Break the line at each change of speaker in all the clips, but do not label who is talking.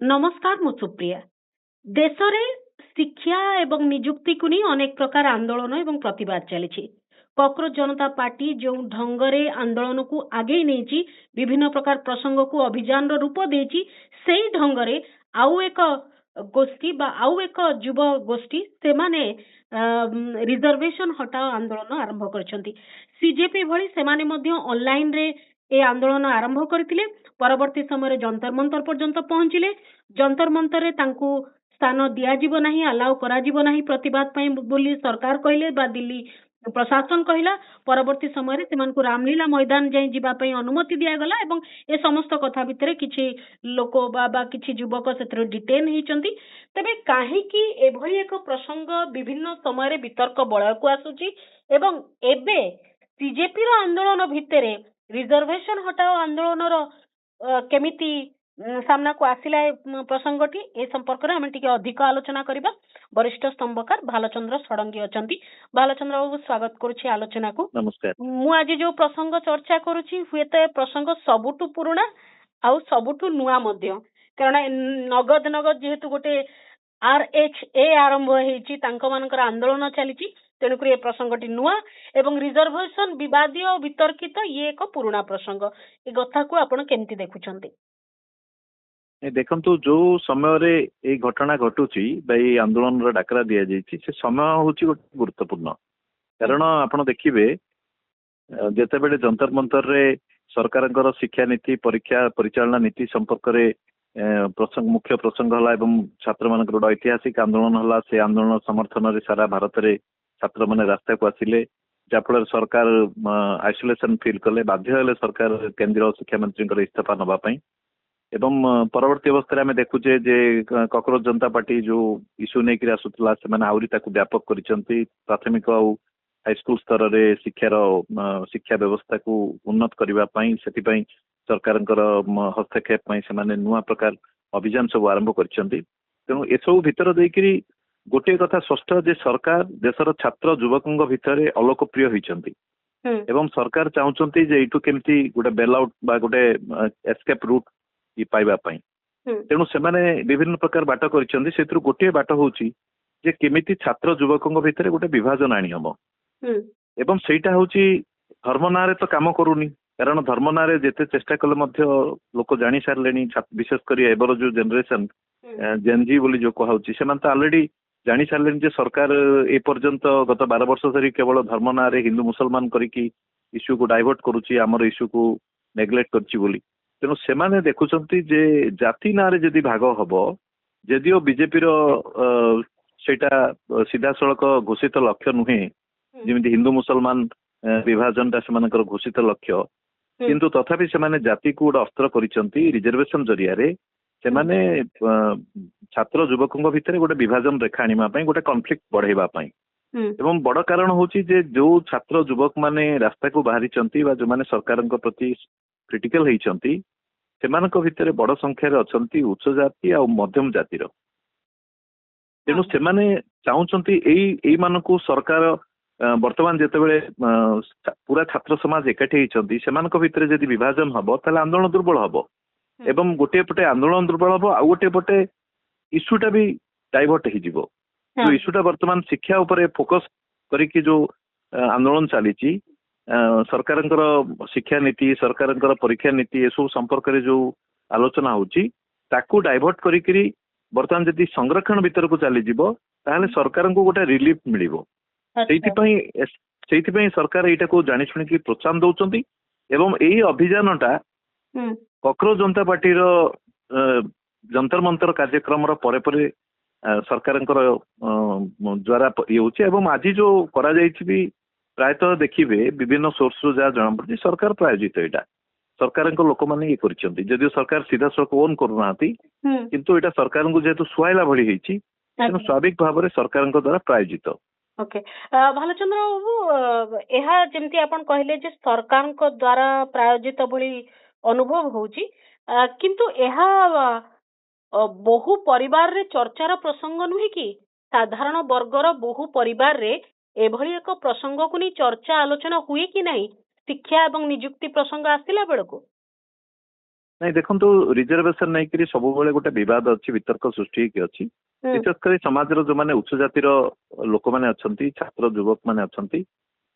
नमस्कार मु सुप्रिया। देश रे शिक्षा एवं निजुक्ति को नहीं अनेक प्रकार आंदोलन एवं प्रतिवाद चली। कॉकरोच जनता पार्टी जो ढंगरे आंदोलन को आगे नहीं विभिन्न प्रकार प्रसंग को अभियान रूप देछि से ढंगरे आउ एक गोष्ठी बा आउ एक युव गोष्ठी से माने रिजर्वेशन हटाओ आंदोलन आरंभ करछंती। सीजेपी भली से माने मध्य ऑनलाइन रे ए आंदोलन आरंभ करथिले। परवर्ती समय जंतर मंतर पर्यंत पहुंचिले। जंतर मंतर रे तांकू स्थान दियाजिब नाही, अलाउ कराजिब नाही प्रतिवाद पई बोली सरकार कहले बा दिल्ली प्रशासन कहला। परवर्ती समय से रामलीला मैदान जाई जिबा पई अनुमति दिया गला एवं ए समस्त कथा भितरे किछि लोक बा किछि युवक सेत्र डिटेन हिचंती। तबे काहे कि एभली एक प्रसंग विभिन्न समय रे वितर्क बळ को आसुची एवं एबे सीजेपी रो आंदोलन भितरे रिजर्वेशन हटाओ आंदोलन रो केमिति सामना को आसिला प्रसंगटी ए संपर्क रे हम टिके अधिक आलोचना करिबा। वरिष्ठ स्तंभकार भालचंद्र षडंगी अछंती। भालचंद्र बाबू स्वागत करूछि आलोचना को।
नमस्कार।
मु आज जो प्रसंग चर्चा करूछि हुएत ए प्रसंग सबुटु पुराना आउ सबुटु नुआ मध्य, कारण नगद नगद जेहेतु गोटे आरएचए आरंभ हेछि तांको मानकर आंदोलन चलीछि, तेणुक ए प्रसंगटी नुआ एवं रिजर्वेशन विवादीय और वितर्कित ये एक पुराना प्रसंग। ए कथा को आपण केमति देखुछंती?
देखंतु जो समय रे ए घटना घटुची बाई आंदोलन रो डाकरा दिया जायछि से समय होची गोटे गुरुत्वपूर्ण। कारण आपण देखिबे जेते बेले जंतर मंतर रे सरकारଙ୍କର शिक्षा नीति परीक्षा परिचालना नीति संपर्क रे प्रसंग मुख्य प्रसंग हला एवं छात्र मानकर गोटे ऐतिहासिक आंदोलन हला। से आंदोलन समर्थन रे सारा भारत रे छात्र माने रास्ता को आसिले, जाफल सरकार आइसोलेशन फील कले, बाध्य हेले सरकार केंद्रीय शिक्षा मंत्री इस्तीफा नबा पई। एवं परवर्ती अवस्था आम देखुचे जे कॉकरोच जनता पार्टी जो इश्यू नहीं कि आसुला से आउरी ताकू व्यापक करिसेंती। प्राथमिक और हाईस्कूल स्तर रे शिक्षा व्यवस्था को उन्नत करबा पई सेति पई सरकारंकर हस्तक्षेप पई से माने नुआ प्रकार अभियान सब आरंभ करिसेंती। तेणु ए सब भीतर देकरी गोटे कथा स्पष्ट जे सरकार देशर छात्र युवकों भितर अलोकप्रिय होइचंती एवं सरकार चाहूचंती जे इटू केमती गोटे बेल आउट बा गोटे एस्केप रूट पाइबा पई। तेणु सेमाने विभिन्न प्रकार बाट करिसेंती। सेतरु गोटे बाट होची जे केमिति छात्र युवकों भितर गोटे विभाजन आनी हबो एवं सेटा होची धर्म नारे तो काम करूनी। कारण धर्म नारे जेते चेष्टा कले मध्य लोक जानी सारलेनी, विशेष करी एबर जो जनरेशन जेनजी बोली जो कहउची सेमान तो ऑलरेडी जानी सारलेनी जे सरकार ए पर्यंत गत 12 वर्ष धरी केवल धर्म नारे हिंदू मुसलमान करिकी इश्यू को डाइवर्ट करूची, हमर इश्यू को नेग्लेक्ट करची बोली। तेणु सेमाने देखुचंती जे जाति नारे जदि भाग हबो, जदिओ बीजेपी रो सेटा सीधा सड़क घोषित लक्ष्य नुहे जेमिति हिंदू मुसलमान विभाजन ता सेमानकर घोषित लक्ष्य, किंतु तथापि सेमाने जाति को गोटे अस्त्र करिसंती रिजर्वेशन जरिया रे सेमाने छात्र युवकों भितर गोटे विभाजन रेखा आनिमा पई, गोटे कॉन्फ्लिक्ट बढ़ेबा पई। एवं बड़ कारण होची जे जो छात्र युवक माने रास्ता को बाहरी चंती बा जो माने सरकारक प्रति क्रिटिकल होइचंती सेमानक भितर बड़ संख्या रे अछंती उच्च जाति आ मध्यम जातिर। तेणु सेमाने चाहूचंती एई मानको सरकार वर्तमान जेतेबेले पूरा छात्र समाज एकाठी होइचंती सेमानक भितर जदि विभाजन हबो ताले आंदोलन दुर्बल हबो एवं गोटे पटे आंदोलन दुर्बल हबो आ गोटे पटे इश्यूटा भी डाइवर्ट हिजिबो। जो इश्यूटा वर्तमान शिक्षा उपरे फोकस करिकि जो आंदोलन चलीची सरकारंकर शिक्षा नीति सरकारंकर परीक्षा नीति ए सब संपर्क रे जो आलोचना होची ताकू डाइवर्ट करिकरी वर्तमान जदि संरक्षण भीतर को चली जिवो ताहले सरकार को गोटे रिलीफ मिलिबो। सेति पई सरकार एटा को जानि सुनि कि प्रोत्साहन दउचंती एवं एई अभियानटा कॉकरोच जनता पार्टी रो जंतर मंतर कार्यक्रम रो परे परे सरकारंकर द्वारा ये होची। एवं आज जो करा जायछि भी प्रायतः देखिए विभिन्न सोर्स रो जा जणा पड़े सरकार प्रायोजित एटा सरकार लोक मैंने ये करिसेंती। जदिओ सरकार सीधा सड़क ओन करूनाहांती किंतु एटा सरकार को जेहेतु सुहाइला भली हेछि तेणु स्वाभाविक भाव में सरकार द्वारा प्रायोजित।
ओके भालचंद्र बाबू, एहा जेमती आपण कहले जे सरकार द्वारा प्रायोजित भली अनुभव होची, किंतु एहा बहु परिवार रे चर्चार प्रसंग नुहे कि साधारण वर्गर बहु परिवार रे एभली एक प्रसंग को नहीं चर्चा आलोचना हुए कि नहीं शिक्षा एवं निजुक्ति प्रसंग आसिला बेलको?
ନାଇଁ ଦେଖନ୍ତୁ ରିଜର୍ଭେସନ ନେଇକରି ସବୁବେଳେ ଗୋଟେ ବିବାଦ ଅଛି, ବିତର୍କ ସୃଷ୍ଟି ହେଇକି ଅଛି। ବିଶେଷ କରି ସମାଜର ଯୋଉମାନେ ଉଚ୍ଚ ଜାତିର ଲୋକମାନେ ଅଛନ୍ତି, ଛାତ୍ର ଯୁବକ ମାନେ ଅଛନ୍ତି,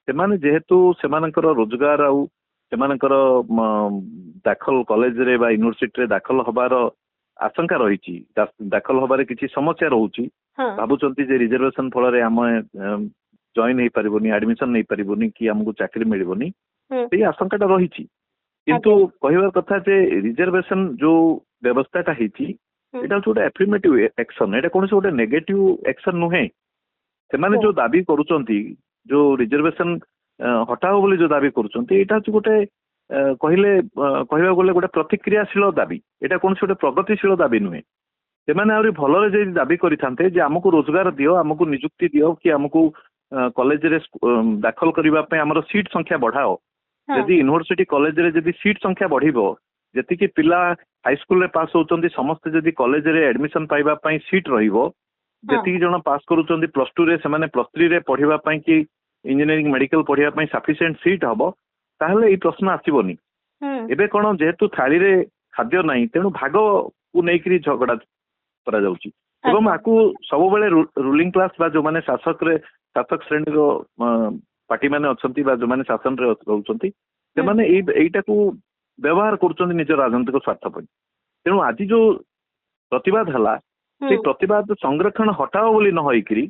ସେମାନେ ଯେହେତୁ ସେମାନଙ୍କର ରୋଜଗାର ଆଉ ସେମାନଙ୍କର ଦାଖଲ କଲେଜରେ ବା ୟୁନିଭର୍ସିଟିରେ ଦାଖଲ ହବାର ଆଶଙ୍କା ରହିଛି, ଦାଖଲ ହବାରେ କିଛି ସମସ୍ୟା ରହୁଛି, ଭାବୁଛନ୍ତି ଯେ ରିଜର୍ଭେସନ ଫଳରେ ଆମେ ଜଏନ୍ ହେଇପାରିବୁନି, ଆଡମିସନ ନେଇପାରିବୁନି କି ଆମକୁ ଚାକିରି ମିଳିବନି, ସେଇ ଆଶଙ୍କାଟା ରହିଛି। କିନ୍ତୁ କହିବା କଥା ଯେ ରିଜର୍ଭେସନ ଯୋଉ ବ୍ୟବସ୍ଥାଟା ହେଇଛି ଏଇଟା ହଉଛି ଗୋଟେ ଆଫର୍ମେଟିଭ ଆକ୍ସନ, ଏଇଟା କୌଣସି ଗୋଟେ ନେଗେଟିଭ ଆକ୍ସନ ନୁହେଁ। ସେମାନେ ଯୋଉ ଦାବି କରୁଛନ୍ତି, ଯୋଉ ରିଜର୍ଭେସନ ହଟାଅ ବୋଲି ଯୋଉ ଦାବି କରୁଛନ୍ତି, ଏଇଟା ହଉଛି ଗୋଟେ କହିବାକୁ ଗଲେ ଗୋଟେ ପ୍ରତିକ୍ରିୟାଶୀଳ ଦାବି, ଏଇଟା କୌଣସି ଗୋଟେ ପ୍ରଗତିଶୀଳ ଦାବି ନୁହେଁ। ସେମାନେ ଆହୁରି ଭଲରେ ଯଦି ଦାବି କରିଥାନ୍ତେ ଯେ ଆମକୁ ରୋଜଗାର ଦିଅ, ଆମକୁ ନିଯୁକ୍ତି ଦିଅ, କି ଆମକୁ କଲେଜରେ ଦାଖଲ କରିବା ପାଇଁ ଆମର ସିଟ୍ ସଂଖ୍ୟା ବଢାଅ। ଯଦି ୟୁନିଭର୍ସିଟି କଲେଜରେ ଯଦି ସିଟ୍ ସଂଖ୍ୟା ବଢିବ, ଯେତିକି ପିଲା ହାଇସ୍କୁଲରେ ପାସ୍ ହଉଛନ୍ତି ସମସ୍ତେ ଯଦି କଲେଜରେ ଆଡମିସନ ପାଇବା ପାଇଁ ସିଟ୍ ରହିବ, ଯେତିକି ଜଣ ପାସ୍ କରୁଛନ୍ତି +2 ସେମାନେ +3 ପଢିବା ପାଇଁ କି ଇଞ୍ଜିନିୟରିଂ ମେଡିକାଲ ପଢିବା ପାଇଁ ସଫିସିଏଣ୍ଟ ସିଟ୍ ହବ, ତାହେଲେ ଏଇ ପ୍ରଶ୍ନ ଆସିବନି। ଏବେ କଣ, ଯେହେତୁ ଥାଳିରେ ଖାଦ୍ୟ ନାହିଁ, ତେଣୁ ଭାଗକୁ ନେଇକରି ଝଗଡା କରାଯାଉଛି ଏବଂ ଆକୁ ସବୁବେଳେ ରୁଲିଂ କ୍ଲାସ ବା ଯୋଉମାନେ ଶାସକ ଶ୍ରେଣୀର ପାର୍ଟି ମାନେ ଅଛନ୍ତି ବା ଯୋଉମାନେ ଶାସନରେ ରହୁଛନ୍ତି, ସେମାନେ ଏଇଟାକୁ ବ୍ୟବହାର କରୁଛନ୍ତି ନିଜ ରାଜନୈତିକ ସ୍ୱାର୍ଥ ପାଇଁ। ତେଣୁ ଆଜି ଯୋଉ ପ୍ରତିବାଦ ହେଲା, ସେଇ ପ୍ରତିବାଦ ସଂରକ୍ଷଣ ହଟାଅ ବୋଲି ନ ହେଇକିରି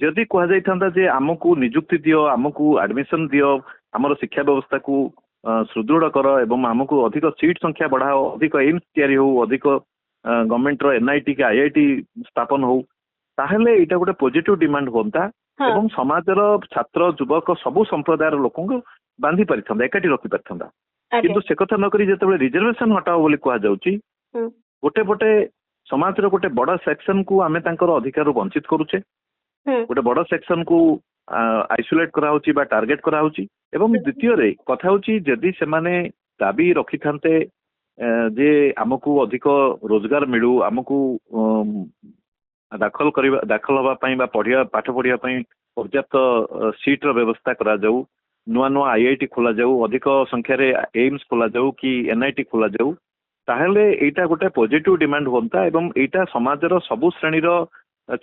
ଯଦି କୁହାଯାଇଥାନ୍ତା ଯେ ଆମକୁ ନିଯୁକ୍ତି ଦିଅ, ଆମକୁ ଆଡମିସନ ଦିଅ, ଆମର ଶିକ୍ଷା ବ୍ୟବସ୍ଥାକୁ ସୁଦୃଢ କର ଏବଂ ଆମକୁ ଅଧିକ ସିଟ୍ ସଂଖ୍ୟା ବଢାଅ, ଅଧିକ ଏମ୍ସ ତିଆରି ହଉ, ଅଧିକ ଗଭର୍ଣ୍ଣମେଣ୍ଟର NIT କି IIT ସ୍ଥାପନ ହଉ, ତାହେଲେ ଏଇଟା ଗୋଟେ ପଜିଟିଭ ଡିମାଣ୍ଡ ହୁଅନ୍ତା ଏବଂ ସମାଜର ଛାତ୍ର ଯୁବକ ସବୁ ସମ୍ପ୍ରଦାୟର ଲୋକଙ୍କୁ ବାନ୍ଧି ପାରିଥାନ୍ତା, ଏକାଠି ରଖି ପାରିଥାନ୍ତା। କିନ୍ତୁ ସେ କଥା ନକରି ଯେତେବେଳେ ରିଜର୍ଭେସନ ହଟାଅ ବୋଲି କୁହାଯାଉଛି, ଗୋଟେ ପଟେ ସମାଜର ଗୋଟେ ବଡ ସେକ୍ସନ କୁ ଆମେ ତାଙ୍କର ଅଧିକାରରୁ ବଞ୍ଚିତ କରୁଛେ, ଗୋଟେ ବଡ ସେକ୍ସନ କୁ ଆଇସୋଲେଟ କରାହଉଛି ବା ଟାର୍ଗେଟ କରାହଉଛି। ଏବଂ ଦ୍ୱିତୀୟରେ କଥା ହଉଛି, ଯଦି ସେମାନେ ଦାବି ରଖିଥାନ୍ତେ ଯେ ଆମକୁ ଅଧିକ ରୋଜଗାର ମିଳୁ, ଆମକୁ ଦାଖଲ ହବା ପାଇଁ ବା ପାଠ ପଢିବା ପାଇଁ ପର୍ଯ୍ୟାପ୍ତ ସିଟ୍ ର ବ୍ୟବସ୍ଥା କରାଯାଉ, ନୂଆ ନୂଆ IIT ଖୋଲାଯାଉ, ଅଧିକ ସଂଖ୍ୟାରେ ଏମ୍ସ ଖୋଲାଯାଉ କି NIT ଖୋଲାଯାଉ, ତାହେଲେ ଏଇଟା ଗୋଟେ ପଜିଟିଭ ଡିମାଣ୍ଡ ହୁଅନ୍ତା ଏବଂ ଏଇଟା ସମାଜର ସବୁ ଶ୍ରେଣୀର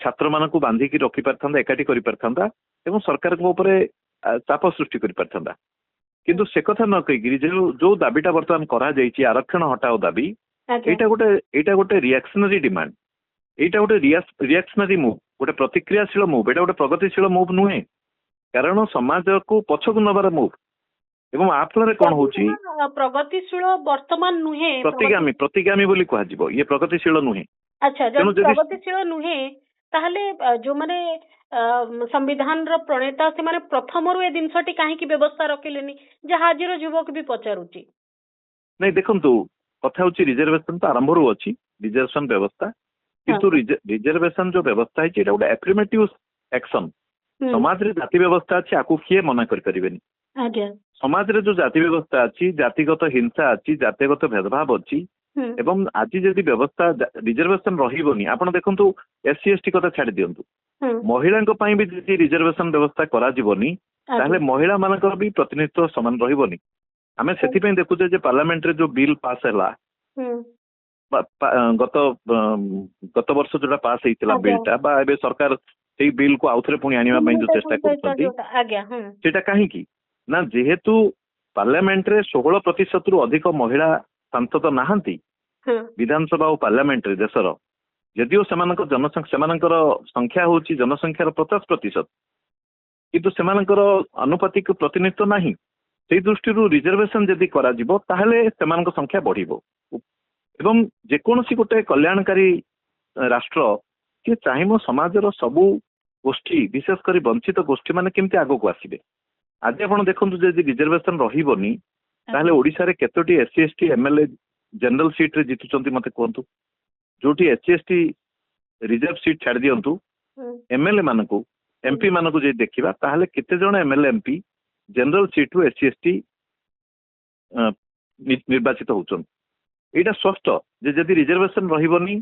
ଛାତ୍ର ମାନଙ୍କୁ ବାନ୍ଧିକି ରଖିପାରିଥାନ୍ତା, ଏକାଠି କରିପାରିଥାନ୍ତା ଏବଂ ସରକାରଙ୍କ ଉପରେ ଚାପ ସୃଷ୍ଟି କରିପାରିଥାନ୍ତା। କିନ୍ତୁ ସେ କଥା ନ କହିକିରି ଯୋଉ ଦାବିଟା ବର୍ତ୍ତମାନ କରାଯାଇଛି, ଆରକ୍ଷଣ ହଟାଓ ଦାବି, ଏଇଟା ଗୋଟେ ରିଆକ୍ସନାରୀ ଡିମାଣ୍ଡ, ଏଇଟା ଗୋଟେ ରିଆକ୍ସନାରୀ ମୁଭ୍, ଗୋଟେ ପ୍ରତିକ୍ରିୟାଶୀଳ ମୁଭ୍, ଏଇଟା ଗୋଟେ ପ୍ରଗତିଶୀଳ ମୁଭ୍ ନୁହେଁ, କାରଣ ସମାଜକୁ ପଛକୁ ନବାର ମୁଭ୍। ଏବଂ ଆ ଫଳରେ କଣ ହଉଛି,
ପ୍ରଗତିଶୀଳ ବର୍ତ୍ତମାନ ନୁହେଁ,
ପ୍ରତିଗାମୀ ବୋଲି କୁହାଯିବ, ଇଏ ପ୍ରଗତିଶୀଳ ନୁହେଁ।
ଆଚ୍ଛା, ଯଦି ପ୍ରଗତିଶୀଳ ନୁହେଁ ତାହେଲେ ଯୋଉମାନେ ସମ୍ବିଧାନର ପ୍ରଣେତା, ସେମାନେ ପ୍ରଥମରୁ ଏ ଜିନିଷଟି କାହିଁକି ବ୍ୟବସ୍ଥା ରଖିଲେନି, ଯାହା ଆଜିର ଯୁବକ ବି ପଚାରୁଛି।
ନାଇଁ ଦେଖନ୍ତୁ, କଥା ହଉଛି ରିଜର୍ଭେସନ ତ ଆରମ୍ଭରୁ ଅଛି, ରିଜର୍ଭେସନ ବ୍ୟବସ୍ଥା, କିନ୍ତୁ ରିଜର୍ଭେସନ ଯୋଉ ବ୍ୟବସ୍ଥା ହେଇଛି ଏଇଟା ଗୋଟେ ଆଫର୍ମେଟିଭ ଆକ୍ସନ। ସମାଜରେ ଜାତି ବ୍ୟବସ୍ଥା ଅଛି, ଆକୁ କିଏ ମନା କରିପାରିବେନି। ସମାଜରେ ଯୋଉ ଜାତି ବ୍ୟବସ୍ଥା ଅଛି, ଜାତିଗତ ହିଂସା ଅଛି, ଜାତିଗତ ଭେଦଭାବ ଅଛି ଏବଂ ଆଜି ଯଦି ବ୍ୟବସ୍ଥା ରିଜର୍ଭେସନ ରହିବନି, ଆପଣ ଦେଖନ୍ତୁ SC ST କଥା ଛାଡି ଦିଅନ୍ତୁ, ମହିଳାଙ୍କ ପାଇଁ ବି ଯଦି ରିଜର୍ଭେସନ ବ୍ୟବସ୍ଥା କରାଯିବନି, ତାହେଲେ ମହିଳା ମାନଙ୍କର ବି ପ୍ରତିନିଧିତ୍ୱ ସମାନ ରହିବନି। ଆମେ ସେଥିପାଇଁ ଦେଖୁଛେ ଯେ ପାର୍ଲାମେଣ୍ଟରେ ଯୋଉ ବିଲ୍ ପାସ୍ ହେଲା, ଗତ ବର୍ଷ ଯୋଉଟା ପାସ୍ ହେଇଥିଲା ବିଲ୍ଟା, ବା ଏବେ ସରକାର ସେଇ ବିଲ୍ କୁ ଆଉଥରେ ପୁଣି ଆଣିବା ପାଇଁ ଯୋଉ ଚେଷ୍ଟା କରୁଛନ୍ତି, ସେଇଟା କାହିଁକି ନା, ଯେହେତୁ ପାର୍ଲାମେଣ୍ଟରେ 16%ରୁ ଅଧିକ ମହିଳା ସାଂସଦ ନାହାନ୍ତି ବିଧାନସଭା ଓ ପାର୍ଲାମେଣ୍ଟରେ ଦେଶର, ଯଦିଓ ସେମାନଙ୍କର ସଂଖ୍ୟା ହଉଛି ଜନସଂଖ୍ୟାର 50%, କିନ୍ତୁ ସେମାନଙ୍କର ଆନୁପାତିକ ପ୍ରତିନିଧିତ୍ୱ ନାହିଁ। ସେଇ ଦୃଷ୍ଟିରୁ ରିଜର୍ଭେସନ ଯଦି କରାଯିବ, ତାହେଲେ ସେମାନଙ୍କ ସଂଖ୍ୟା ବଢିବ ଏବଂ ଯେକୌଣସି ଗୋଟେ କଲ୍ୟାଣକାରୀ ରାଷ୍ଟ୍ର କିଏ ଚାହିଁବ ସମାଜର ସବୁ ଗୋଷ୍ଠୀ, ବିଶେଷ କରି ବଞ୍ଚିତ ଗୋଷ୍ଠୀ ମାନେ କେମିତି ଆଗକୁ ଆସିବେ। ଆଜି ଆପଣ ଦେଖନ୍ତୁ, ଯଦି ରିଜର୍ଭେସନ ରହିବନି, ତାହେଲେ ଓଡିଶାରେ କେତୋଟି SC ST MLA general seat ରେ ଜିତୁଛନ୍ତି ମତେ କୁହନ୍ତୁ। ଯୋଉଠି SC ST ରିଜର୍ଭ ସିଟ୍ ଛାଡି ଦିଅନ୍ତୁ, MLA ମାନଙ୍କୁ, MP ମାନଙ୍କୁ ଯଦି ଦେଖିବା, ତାହେଲେ କେତେ ଜଣ MLA MP ଜେନେରାଲ ସିଟ୍ ରୁ SC ST ନିର୍ବାଚିତ ହଉଛନ୍ତି। ଏଇଟା ସ୍ପଷ୍ଟ ଯେ ଯଦି ରିଜର୍ଭେସନ ରହିବନି,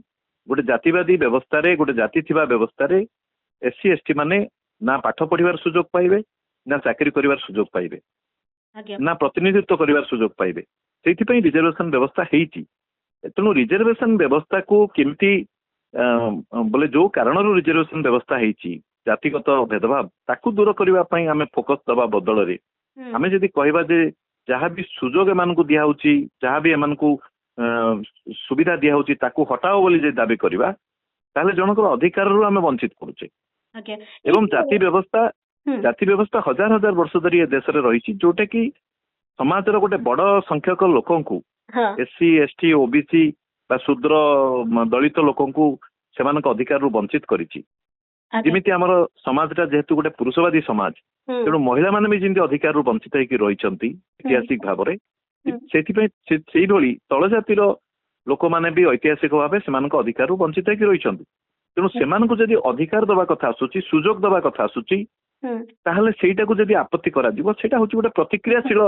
ଗୋଟେ ଜାତିବାଦୀ ବ୍ୟବସ୍ଥାରେ, ଗୋଟେ ଜାତି ଥିବା ବ୍ୟବସ୍ଥାରେ SC ST ମାନେ ନା ପାଠ ପଢିବାର ସୁଯୋଗ ପାଇବେ, ନା ଚାକିରି କରିବାର ସୁଯୋଗ ପାଇବେ, ନା ପ୍ରତିନିଧିତ୍ୱ କରିବାର ସୁଯୋଗ ପାଇବେ। ସେଇଥିପାଇଁ ରିଜର୍ଭେସନ ବ୍ୟବସ୍ଥା ହେଇଛି। ତେଣୁ ରିଜର୍ଭେସନ ବ୍ୟବସ୍ଥାକୁ କେମିତି ବୋଲେ ଯୋଉ କାରଣରୁ ରିଜର୍ଭେସନ ବ୍ୟବସ୍ଥା ହେଇଛି ଜାତିଗତ ଭେଦଭାବ ତାକୁ ଦୂର କରିବା ପାଇଁ ଆମେ ଫୋକସ ଦେବା ବଦଳରେ ଆମେ ଯଦି କହିବା ଯେ ଯାହା ବି ସୁଯୋଗ ଏମାନଙ୍କୁ ଦିଆହଉଛି ଯାହା ବି ଏମାନଙ୍କୁ ସୁବିଧା ଦିଆହଉଛି ତାକୁ ହଟାଅ ବୋଲି ଯଦି ଦାବି କରିବା ତାହେଲେ ଜଣଙ୍କର ଅଧିକାରରୁ ଆମେ ବଞ୍ଚିତ କରୁଛେ। ଏବଂ ଜାତି ବ୍ୟବସ୍ଥା ହଜାର ହଜାର ବର୍ଷ ଧରି ଏ ଦେଶରେ ରହିଛି ଯୋଉଟା କି ସମାଜର ଗୋଟେ ବଡ ସଂଖ୍ୟକ ଲୋକଙ୍କୁ ଏସସି ଏସଟି ଓବିସି ବା ଶୂଦ୍ର ଦଳିତ ଲୋକଙ୍କୁ ସେମାନଙ୍କ ଅଧିକାରରୁ ବଞ୍ଚିତ କରିଛି। ଯେମିତି ଆମର ସମାଜଟା ଯେହେତୁ ଗୋଟେ ପୁରୁଷବାଦୀ ସମାଜ ତେଣୁ ମହିଳାମାନେ ବି ଯେମିତି ଅଧିକାରରୁ ବଞ୍ଚିତ ହେଇକି ରହିଛନ୍ତି ଐତିହାସିକ ଭାବରେ ସେଥିପାଇଁ ସେଇଭଳି ତଳ ଜାତିର ଲୋକମାନେ ବି ଐତିହାସିକ ଭାବେ ସେମାନଙ୍କ ଅଧିକାରରୁ ବଞ୍ଚିତ ହେଇକି ରହିଛନ୍ତି। ତେଣୁ ସେମାନଙ୍କୁ ଯଦି ଅଧିକାର ଦେବା କଥା ଆସୁଛି ସୁଯୋଗ ଦେବା କଥା ଆସୁଛି ତାହେଲେ ସେଇଟାକୁ ଯଦି ଆପତ୍ତି କରାଯିବ ସେଇଟା ହଉଛି ଗୋଟେ ପ୍ରତିକ୍ରିୟାଶୀଳ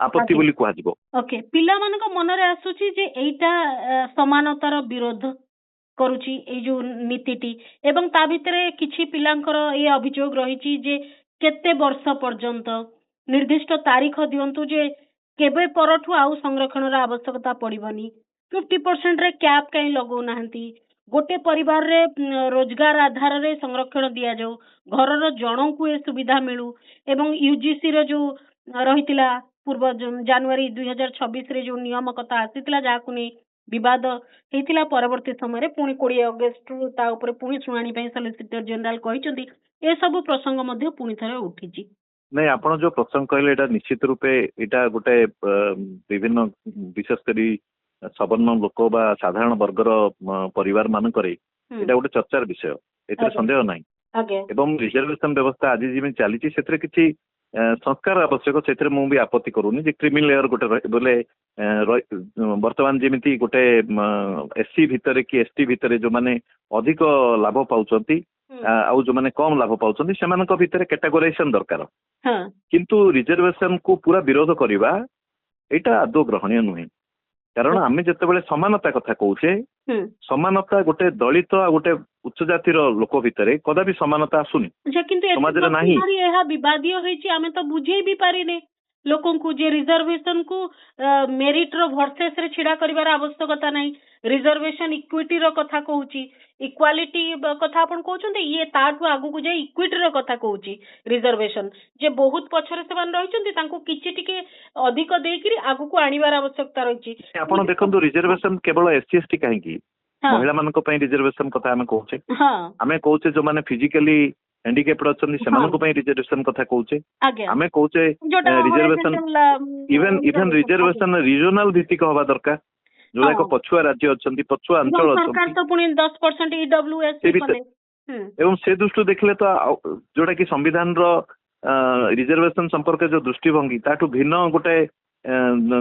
ଆପତ୍ତି ବୋଲି କୁହାଯିବ।
ଓକେ, ପିଲାମାନଙ୍କ ମନରେ ଆସୁଛି ଯେ ଏଇଟା ସମାନତାର ବିରୋଧ କରୁଛି ଏଇ ଯୋଉ ନୀତିଟି ଏବଂ ତା ଭିତରେ କିଛି ପିଲାଙ୍କର ଏଇ ଅଭିଯୋଗ ରହିଛି ଯେ କେତେ ବର୍ଷ ପର୍ଯ୍ୟନ୍ତ ନିର୍ଦ୍ଦିଷ୍ଟ ତାରିଖ ଦିଅନ୍ତୁ ଯେ କେବେ ପରଠୁ ଆଉ ସଂରକ୍ଷଣର ଆବଶ୍ୟକତା ପଡିବନି। 50% ରେ କ୍ୟାପ୍ କାହିଁ ଲଗାଉନାହାନ୍ତି? ଗୋଟେ ପରିବାରରେ ରୋଜଗାର ଆଧାରରେ ସଂରକ୍ଷଣ ଦିଆଯାଉ, ଘରର ଜଣଙ୍କୁ ଏ ସୁବିଧା ମିଳୁ ଏବଂ ୟୁଜିସି ର ଯୋଉ ରହିଥିଲା ପୂର୍ବ ଜାନୁଆରୀ 2026 ରେ ଯୋଉ ନିୟମ କଥା ଆସିଥିଲା ଯାହାକୁ ନେଇ ବିବାଦ ହେଇଥିଲା ପରବର୍ତ୍ତୀ ସମୟରେ ପୁଣି 20 ଅଗଷ୍ଟରୁ ତା ଉପରେ ପୁଣି ଶୁଣାଣି ପାଇଁ ସଲିସିଟର ଜେନେରାଲ କହିଛନ୍ତି ଏସବୁ ପ୍ରସଙ୍ଗ ମଧ୍ୟ ପୁଣି ଥରେ ଉଠିଛି।
ନାଇଁ ଆପଣ ଯୋଉ ପ୍ରସଙ୍ଗ କହିଲେ ଏଇଟା ନିଶ୍ଚିତ ରୂପେ ଏଇଟା ଗୋଟେ ବିଭିନ୍ନ ବିଶେଷ କରି ସବର୍ଣ୍ଣ ଲୋକ ବା ସାଧାରଣ ବର୍ଗର ପରିବାର ମାନଙ୍କରେ ଏଇଟା ଗୋଟେ ଚର୍ଚ୍ଚାର ବିଷୟ, ଏଥିରେ ସନ୍ଦେହ ନାହିଁ। ଏବଂ ରିଜର୍ଭେସନ ବ୍ୟବସ୍ଥା ଆଜି ଯେମିତି ଚାଲିଛି ସେଥିରେ କିଛି ସଂସ୍କାର ଆବଶ୍ୟକ, ସେଥିରେ ମୁଁ ବି ଆପତ୍ତି କରୁନି ଯେ କ୍ରିମି ଲେୟର ଗୋଟେ ବୋଲେ ବର୍ତ୍ତମାନ ଯେମିତି ଗୋଟେ ଏସସି ଭିତରେ କି ଏସଟି ଭିତରେ ଯୋଉମାନେ ଅଧିକ ଲାଭ ପାଉଛନ୍ତି ଆଉ ଯୋଉମାନେ କମ ଲାଭ ପାଉଛନ୍ତି ସେମାନଙ୍କ ଭିତରେ କ୍ୟାଟାଗୋରାଇଜେସନ ଦରକାର। କିନ୍ତୁ ରିଜର୍ଭେସନ କୁ ପୁରା ବିରୋଧ କରିବା ଏଇଟା ଆଦୌ ଗ୍ରହଣୀୟ ନୁହେଁ। କାରଣ ଆମେ ଯେତେବେଳେ ସମାନତା କଥା କହୁଛେ ସମାନତା ଗୋଟେ ଦଳିତ ଆଉ ଗୋଟେ ଉଚ୍ଚ ଜାତିର ଲୋକ ଭିତରେ କଦାପି ସମାନତା ଆସୁନି, ସମାଜରେ ନାହିଁ।
ଏହା ବିବାଦୀୟ ହେଇଛି, ଆମେ ତ ବୁଝେଇ ବି ପାରିନେ ଲୋକଙ୍କୁ ଯେ ରିଜର୍ଭେସନ କୁ ମେରିଟ ର ଭର୍ସେସ ରେ ଛିଡା କରିବାର ଆବଶ୍ୟକତା ନାହିଁ। ରିଜର୍ଭେସନ ଇକ୍ୱିଟି ର କଥା କହୁଛି, ଇକ୍ୱାଲିଟି କଥା ଆପଣ କହୁଛନ୍ତି, ଇଏ ତାଠୁ ଆଗକୁ ଯାଇ ଇକ୍ୱିଟି ର କଥା କହୁଛି। ରିଜର୍ଭେସନ ଯେ ବହୁତ ପଛରେ ସେମାନେ ରହିଛନ୍ତି ତାଙ୍କୁ କିଛି ଟିକେ ଅଧିକ ଦେଇକିରି ଆଗକୁ ଆଣିବାର ଆବଶ୍ୟକତା ରହିଛି।
ଆପଣ ଦେଖନ୍ତୁ ରିଜର୍ଭେସନ କେବଳ ଏସସି ଏସଟି କାହିଁକି ମହିଳା ମାନଙ୍କ ପାଇଁ ରିଜର୍ଭେସନ କଥା ଆମେ କହୁଛେ, ଆମେ କହୁଛେ ଯୋଉମାନେ ଫିଜିକାଲି ହ୍ୟାଣ୍ଡିକ୍ୟାପ୍ଡ ଅଛନ୍ତି ସେମାନଙ୍କ ପାଇଁ ରିଜର୍ଭେସନ କଥା କହୁଛେ, ଆମେ କହୁଛେ ରିଜର୍ଭେସନ ଇଭେନ ରିଜର୍ଭେସନ ରିଜନାଲ ଭିତ୍ତିକ ହବା ଦରକାର। ଯୋଉଗୁଡାକ ପଛୁଆ ରାଜ୍ୟ ଅଛନ୍ତି ପଛୁଆ ଅଞ୍ଚଳ ଅଛନ୍ତି ଏବଂ ସେ ଦୃଷ୍ଟିରୁ ଦେଖିଲେ ତ ଯୋଉଟା କି ସମ୍ବିଧାନର ରିଜର୍ଭେସନ ସମ୍ପର୍କରେ ଯୋଉ ଦୃଷ୍ଟିଭଙ୍ଗୀ ତାଠୁ ଭିନ୍ନ ଗୋଟେ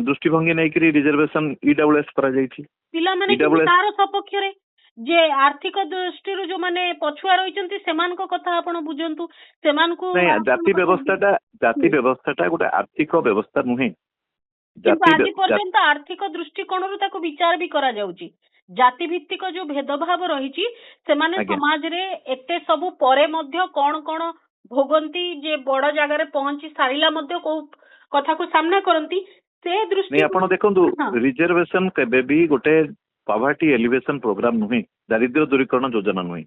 ଦୃଷ୍ଟିଭଙ୍ଗୀ ନେଇକରି ରିଜର୍ଭେସନ ଇଡବ୍ଲ୍ୟୁଏସ୍ କରାଯାଇଛି।
ପିଲାମାନେ ତାର ସପକ୍ଷରେ ଯେ ଆର୍ଥିକ ଦୃଷ୍ଟିରୁ ଯୋଉମାନେ ପଛୁଆ ରହିଛନ୍ତି ସେମାନଙ୍କ କଥା ଆପଣ ବୁଝନ୍ତୁ, ସେମାନଙ୍କୁ
ଜାତି ବ୍ୟବସ୍ଥାଟା ଗୋଟେ ଆର୍ଥିକ ବ୍ୟବସ୍ଥା ନୁହେଁ।
ଆଜି ପର୍ଯ୍ୟନ୍ତ ଆର୍ଥିକ ଦୃଷ୍ଟିକୋଣରୁ ତାକୁ ବିଚାର ବି କରାଯାଉଛି। ଜାତି ଭିତ୍ତିକ ଯୋଉ ଭେଦଭାବ ରହିଛି ସେମାନେ ସମାଜରେ ଏତେ ସବୁ ପରେ ମଧ୍ୟ କଣ କଣ ଭୋଗନ୍ତି ଯେ ବଡ ଜାଗାରେ ପହଞ୍ଚି ସାରିଲା ମଧ୍ୟ କୋଉ କଥାକୁ ସାମ୍ନା କରନ୍ତି ସେ ଦୃଷ୍ଟି
ଆପଣ ଦେଖନ୍ତୁ ରିଜର୍ଭେସନ କେବେ ବି ଗୋଟେ ପଭର୍ଟି ଏଲିଭେସନ ପ୍ରୋଗ୍ରାମ ନୁହେଁ, ଦାରିଦ୍ର୍ୟ ଦୂରୀକରଣ ଯୋଜନା ନୁହେଁ।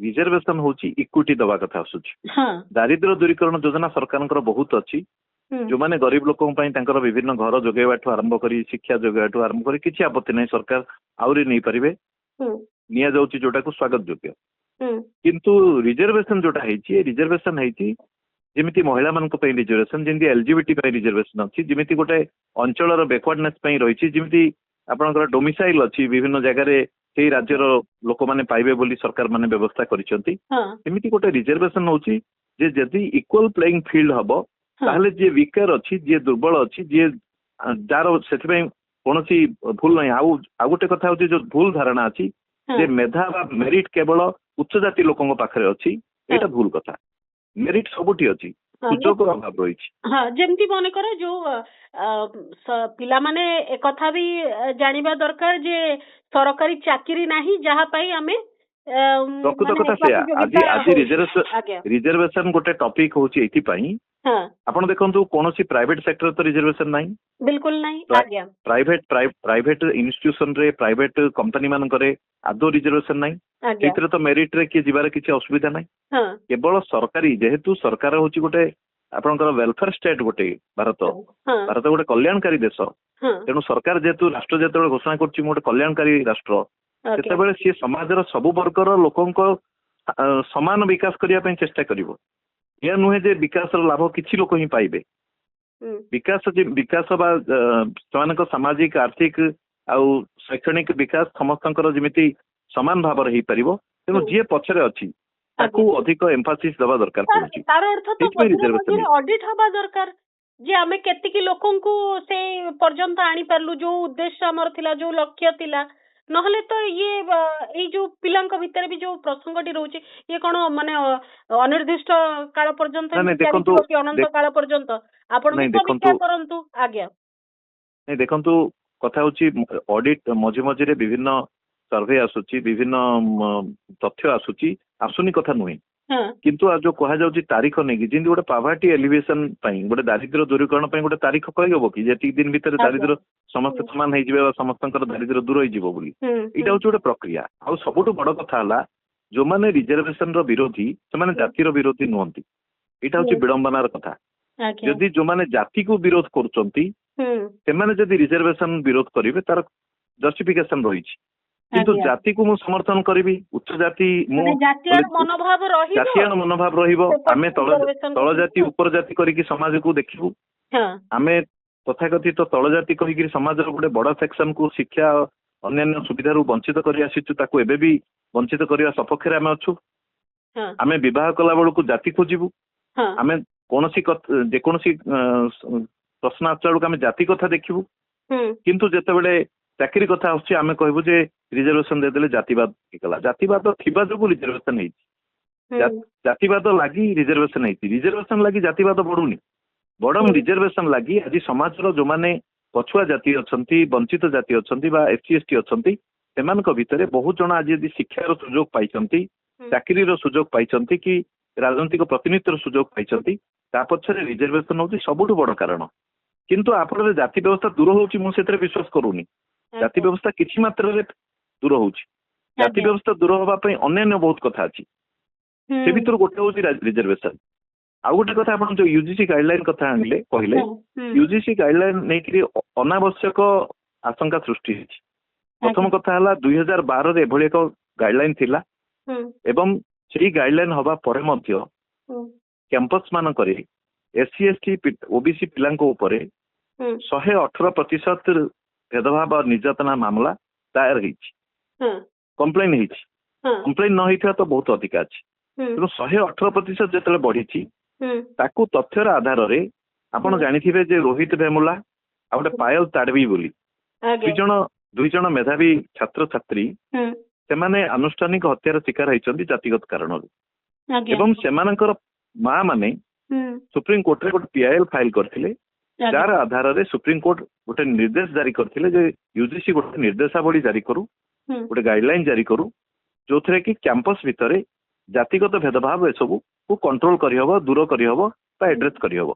ରିଜର୍ଭେସନ ହଉଛି ଇକ୍ୱିଟି ଦବା କଥା ଆସୁଛି। ଦାରିଦ୍ର୍ୟ ଦୂରୀକରଣ ଯୋଜନା ସରକାରଙ୍କର ବହୁତ ଅଛି, ଯୋଉମାନେ ଗରିବ ଲୋକଙ୍କ ପାଇଁ ତାଙ୍କର ବିଭିନ୍ନ ଘର ଯୋଗାଇବାଠୁ ଆରମ୍ଭ କରି ଶିକ୍ଷା ଯୋଗାଇବାଠୁ ଆରମ୍ଭ କରି କିଛି ଆପତ୍ତି ନାହିଁ, ସରକାର ଆହୁରି ନେଇପାରିବେ, ନିଆଯାଉଛି ଯୋଉଟାକୁ ସ୍ୱାଗତ ଯୋଗ୍ୟ। କିନ୍ତୁ ରିଜର୍ଭେସନ ଯୋଉଟା ହେଇଛି ରିଜର୍ଭେସନ ହେଇଛି ଯେମିତି ମହିଳା ମାନଙ୍କ ପାଇଁ ରିଜର୍ଭେସନ, ଯେମିତି ଏଲଜିବିଟି ପାଇଁ ରିଜର୍ଭେସନ ଅଛି, ଯେମିତି ଗୋଟେ ଅଞ୍ଚଳର ବ୍ୟାକୱାର୍ଡନେସ ପାଇଁ ରହିଛି, ଯେମିତି ଆପଣଙ୍କର ଡୋମିସାଇଲ ଅଛି ବିଭିନ୍ନ ଜାଗାରେ ସେଇ ରାଜ୍ୟର ଲୋକମାନେ ପାଇବେ ବୋଲି ସରକାର ମାନେ ବ୍ୟବସ୍ଥା କରିଛନ୍ତି, ସେମିତି ଗୋଟେ ରିଜର୍ଭେସନ ହଉଛି ଯେ ଯଦି ଇକ୍ୱାଲ ପ୍ଲେଇଂ ଫିଲ୍ଡ ହବ ତାହେଲେ ଯିଏ ୱିକର ଅଛି ଯିଏ ଦୁର୍ବଳ ଅଛି ଯିଏ ଯାହାର ସେଥିପାଇଁ କୌଣସି ଭୁଲ ନାହିଁ। ଆଉ ଗୋଟେ କଥା ହଉଛି ଯୋଉ ଭୁଲ ଧାରଣା ଅଛି ଯେ ମେଧା ବା ମେରିଟ କେବଳ ଉଚ୍ଚ ଜାତି ଲୋକଙ୍କ ପାଖରେ ଅଛି, ଏଇଟା ଭୁଲ କଥା। ମେରିଟ ସବୁଠି ଅଛି, ସୁଯୋଗର ଅଭାବ ରହିଛି।
ଯେମିତି ମନେକର ଯୋଉ ପିଲାମାନେ ଏକଥା ବି ଜାଣିବା ଦରକାର ଯେ ସରକାରୀ ଚାକିରି ନାହିଁ ଯାହା ପାଇଁ ଆମେ
ପ୍ରକୃତ କଥା ସେଇଆ ଆଜି ରିଜର୍ଭେସନ ଗୋଟେ ଟପିକ ହଉଛି ଏଇଥିପାଇଁ ଆପଣ ଦେଖନ୍ତୁ କୌଣସି ପ୍ରାଇଭେଟ ସେକ୍ଟର ତ ରିଜର୍ଭେସନ ନାହିଁ
ବିଲକୁଲ ନାହିଁ
ପ୍ରାଇଭେଟ ଇନଷ୍ଟିଟ୍ୟୁସନ ରେ ପ୍ରାଇଭେଟ କମ୍ପାନୀ ମାନଙ୍କରେ ଆଦୌ ରିଜର୍ଭେସନ ନାହିଁ ସେଥିରେ ତ ମେରିଟ ରେ କିଏ ଯିବାର କିଛି ଅସୁବିଧା ନାହିଁ କେବଳ ସରକାରୀ ଯେହେତୁ ସରକାର ହଉଛି ଗୋଟେ ଆପଣଙ୍କର ୱେଲଫେୟାର ଷ୍ଟେଟ ଗୋଟେ ଭାରତ ଗୋଟେ କଲ୍ୟାଣକାରୀ ଦେଶ ତେଣୁ ସରକାର ଯେହେତୁ ରାଷ୍ଟ୍ର ଯେତେବେଳେ ଘୋଷଣା କରୁଛି ମୁଁ ଗୋଟେ କଲ୍ୟାଣକାରୀ ରାଷ୍ଟ୍ର ସେତେବେଳେ ସିଏ ସମାଜର ସବୁ ବର୍ଗର ଲୋକଙ୍କ ସମାନ ବିକାଶ କରିବା ପାଇଁ ଚେଷ୍ଟା କରିବ ଏହା ନୁହେଁ ଯେ ବିକାଶର ଲାଭ କିଛି ଲୋକ ହିଁ ପାଇବେ ବିକାଶ ବା ସେମାନଙ୍କ ସାମାଜିକ ଆର୍ଥିକ ଆଉ ଶୈକ୍ଷଣିକ ବିକାଶ ସମସ୍ତଙ୍କର ଯେମିତି ସମାନ ଭାବରେ ହେଇପାରିବ ତେଣୁ ଯିଏ ପଛରେ ଅଛି ତାକୁ ଅଧିକ ଏମ୍ଫାସିସ୍ ଦେବା ଦରକାର ପଡୁଛି
ତାର ଅର୍ଥ ତ ଅଡିଟ ହବା ଦରକାର ଯେ ଆମେ କେତିକି ଲୋକଙ୍କୁ ସେଇ ପର୍ଯ୍ୟନ୍ତ ଆଣିପାରିଲୁ ଯୋଉ ଉଦ୍ଦେଶ୍ୟ ଆମର ଥିଲା ଯୋଉ ଲକ୍ଷ୍ୟ ଥିଲା ନହେଲେ ତ ଇଏ ଏଇ ଯୋଉ ପିଲାଙ୍କ ଭିତରେ ବି ଯୋଉ ପ୍ରସଙ୍ଗଟି ରହୁଛି ଇଏ କଣ ମାନେ ଅନିର୍ଦ୍ଦିଷ୍ଟ କାଳ ପର୍ଯ୍ୟନ୍ତ ଅନନ୍ତ କାଳ ପର୍ଯ୍ୟନ୍ତ ଆପଣ ସମୀକ୍ଷା କରନ୍ତୁ ଆଜ୍ଞା
ଦେଖନ୍ତୁ କଥା ହଉଛି ଅଡିଟ ମଝି ମଝିରେ ବିଭିନ୍ନ ସର୍ଭେ ଆସୁଛି ବିଭିନ୍ନ ତଥ୍ୟ ଆସୁନି କଥା ନୁହେଁ କିନ୍ତୁ ଯୋଉ କୁହାଯାଉଛି ତାରିଖ ନେଇକି ଯେମିତି ଗୋଟେ ପଭର୍ଟି ଏଲିଭେସନ ପାଇଁ ଗୋଟେ ଦାରିଦ୍ର୍ୟ ଦୂରୀକରଣ ପାଇଁ ଗୋଟେ ତାରିଖ କହିହବ କି ଯେତିକି ଦିନ ଭିତରେ ଦାରିଦ୍ର୍ୟ ସମସ୍ତେ ସମାନ ହେଇଯିବେ ବା ସମସ୍ତଙ୍କର ଦାରିଦ୍ର୍ୟ ଦୂର ହେଇଯିବ ବୋଲି ଏଇଟା ହଉଛି ଗୋଟେ ପ୍ରକ୍ରିୟା ଆଉ ସବୁଠୁ ବଡ କଥା ହେଲା ଯୋଉମାନେ ରିଜର୍ଭେସନ ର ବିରୋଧୀ ସେମାନେ ଜାତିର ବିରୋଧୀ ନୁହନ୍ତି ଏଇଟା ହଉଛି ବିଡମ୍ବନାର କଥା ଯଦି ଯୋଉମାନେ ଜାତିକୁ ବିରୋଧ କରୁଛନ୍ତି ସେମାନେ ଯଦି ରିଜର୍ଭେସନ ବିରୋଧ କରିବେ ତାର ଜଷ୍ଟିଫିକେସନ ରହିଛି କିନ୍ତୁ ଜାତିକୁ ମୁଁ ସମର୍ଥନ କରିବି ଉଚ୍ଚ ଜାତି ଜାତୀୟ ମନୋଭାବ ରହିବ ଆମେ ତଳ ଜାତି ଉପର ଜାତି କରିକି ସମାଜକୁ ଦେଖିବୁ ଆମେ ତଥାକଥିତ ତଳ ଜାତି କହିକି ସମାଜର ଗୋଟେ ବଡ ସେକ୍ସନ କୁ ଶିକ୍ଷା ଅନ୍ୟାନ୍ୟ ସୁବିଧାରୁ ବଞ୍ଚିତ କରି ଆସିଛୁ ତାକୁ ଏବେ ବି ବଞ୍ଚିତ କରିବା ସପକ୍ଷରେ ଆମେ ଅଛୁ ଆମେ ବିବାହ କଲା ବେଳକୁ ଜାତି ଖୋଜିବୁ ଆମେ କୌଣସି ଯେକୌଣସି ପ୍ରଶ୍ନ ଆସିଲା ବେଳକୁ ଆମେ ଜାତି କଥା ଦେଖିବୁ କିନ୍ତୁ ଯେତେବେଳେ ଚାକିରି କଥା ଆସୁଛି ଆମେ କହିବୁ ଯେ ରିଜର୍ଭେସନ ଦେଇଦେଲେ ଜାତିବାଦ ହେଇଗଲା ଜାତିବାଦ ଥିବା ଯୋଗୁଁ ରିଜର୍ଭେସନ ହେଇଛି ଜାତିବାଦ ଲାଗି ରିଜର୍ଭେସନ ହେଇଛି ରିଜର୍ଭେସନ ଲାଗି ଜାତିବାଦ ବଢୁନି ବରଂ ରିଜର୍ଭେସନ ଲାଗି ଆଜି ସମାଜର ଯୋଉମାନେ ପଛୁଆ ଜାତି ଅଛନ୍ତି ବଞ୍ଚିତ ଜାତି ଅଛନ୍ତି ବା SC ST ଅଛନ୍ତି ସେମାନଙ୍କ ଭିତରେ ବହୁତ ଜଣ ଆଜି ଯଦି ଶିକ୍ଷାର ସୁଯୋଗ ପାଇଛନ୍ତି ଚାକିରିର ସୁଯୋଗ ପାଇଛନ୍ତି କି ରାଜନୈତିକ ପ୍ରତିନିଧିତ୍ୱର ସୁଯୋଗ ପାଇଛନ୍ତି ତା ପଛରେ ରିଜର୍ଭେସନ ହଉଛି ସବୁଠୁ ବଡ କାରଣ କିନ୍ତୁ ଆପଣଙ୍କର ଜାତି ବ୍ୟବସ୍ଥା ଦୂର ହଉଛି ମୁଁ ସେଥିରେ ବିଶ୍ୱାସ କରୁନି ଜାତି ବ୍ୟବସ୍ଥା କିଛି ମାତ୍ରାରେ ଦୂର ହଉଛି ଜାତି ବ୍ୟବସ୍ଥା ଦୂର ହବା ପାଇଁ ଅନ୍ୟାନ୍ୟ ବହୁତ କଥା ଅଛି ସେ ଭିତରୁ ଗୋଟେ ହଉଛି ରିଜର୍ଭେସନ ଆଉ ଗୋଟେ କଥା ଆପଣ ଯୋଉ UGC ଗାଇଡଲାଇନ କଥା ଆଣିଲେ କହିଲେ UGC ଗାଇଡଲାଇନ ନେଇକରି ଅନାବଶ୍ୟକ ଆଶଙ୍କା ସୃଷ୍ଟି ହେଇଛି ପ୍ରଥମ କଥା ହେଲା 2012ରେ ଏଭଳି ଏକ ଗାଇଡଲାଇନ ଥିଲା ଏବଂ ସେଇ ଗାଇଡଲାଇନ ହବା ପରେ ମଧ୍ୟ କ୍ୟାମ୍ପସ ମାନଙ୍କରେ SC ST OBC ପିଲାଙ୍କ ଉପରେ 118% ଭେଦଭାବ ନିର୍ଯାତନା ମାମଲା ଦାୟର ହେଇଛି କମ୍ପ୍ଲେନ ହେଇଛି କମ୍ପ୍ଲେନ ନ ହେଇଥିବା ତ ବହୁତ ଅଧିକା ଅଛି ତେଣୁ 118% ଯେତେବେଳେ ବଢିଛି ତାକୁ ତଥ୍ୟର ଆଧାରରେ ଆପଣ ଜାଣିଥିବେ ଯେ ରୋହିତ ଭେମୁଲା ଆଉ ଗୋଟେ ପାୟଲ ତାଡବି ବୋଲି ଦୁଇ ଜଣ ମେଧାବୀ ଛାତ୍ରଛାତ୍ରୀ ସେମାନେ ଆନୁଷ୍ଠାନିକ ହତ୍ୟାର ଶିକାର ହେଇଛନ୍ତି ଜାତିଗତ କାରଣରୁ ଏବଂ ସେମାନଙ୍କର ମା ମାନେ ସୁପ୍ରିମକୋର୍ଟରେ ଗୋଟେ PIL ଫାଇଲ କରିଥିଲେ ଯାହାର ଆଧାରରେ ସୁପ୍ରିମକୋର୍ଟ ଗୋଟେ ନିର୍ଦ୍ଦେଶ ଜାରି କରିଥିଲେ ଯେ UGC ଗୋଟେ ନିର୍ଦ୍ଦେଶାବଳୀ ଜାରି କରୁ ଗୋଟେ ଗାଇଡଲାଇନ ଜାରି କରୁ ଯୋଉଥିରେ କି କ୍ୟାମ୍ପସ ଭିତରେ ଜାତିଗତ ଭେଦଭାବ ଏସବୁକୁ କଣ୍ଟ୍ରୋଲ କରିହବ ଦୂର କରିହବ ବା ଆଡ୍ରେସ କରିହବ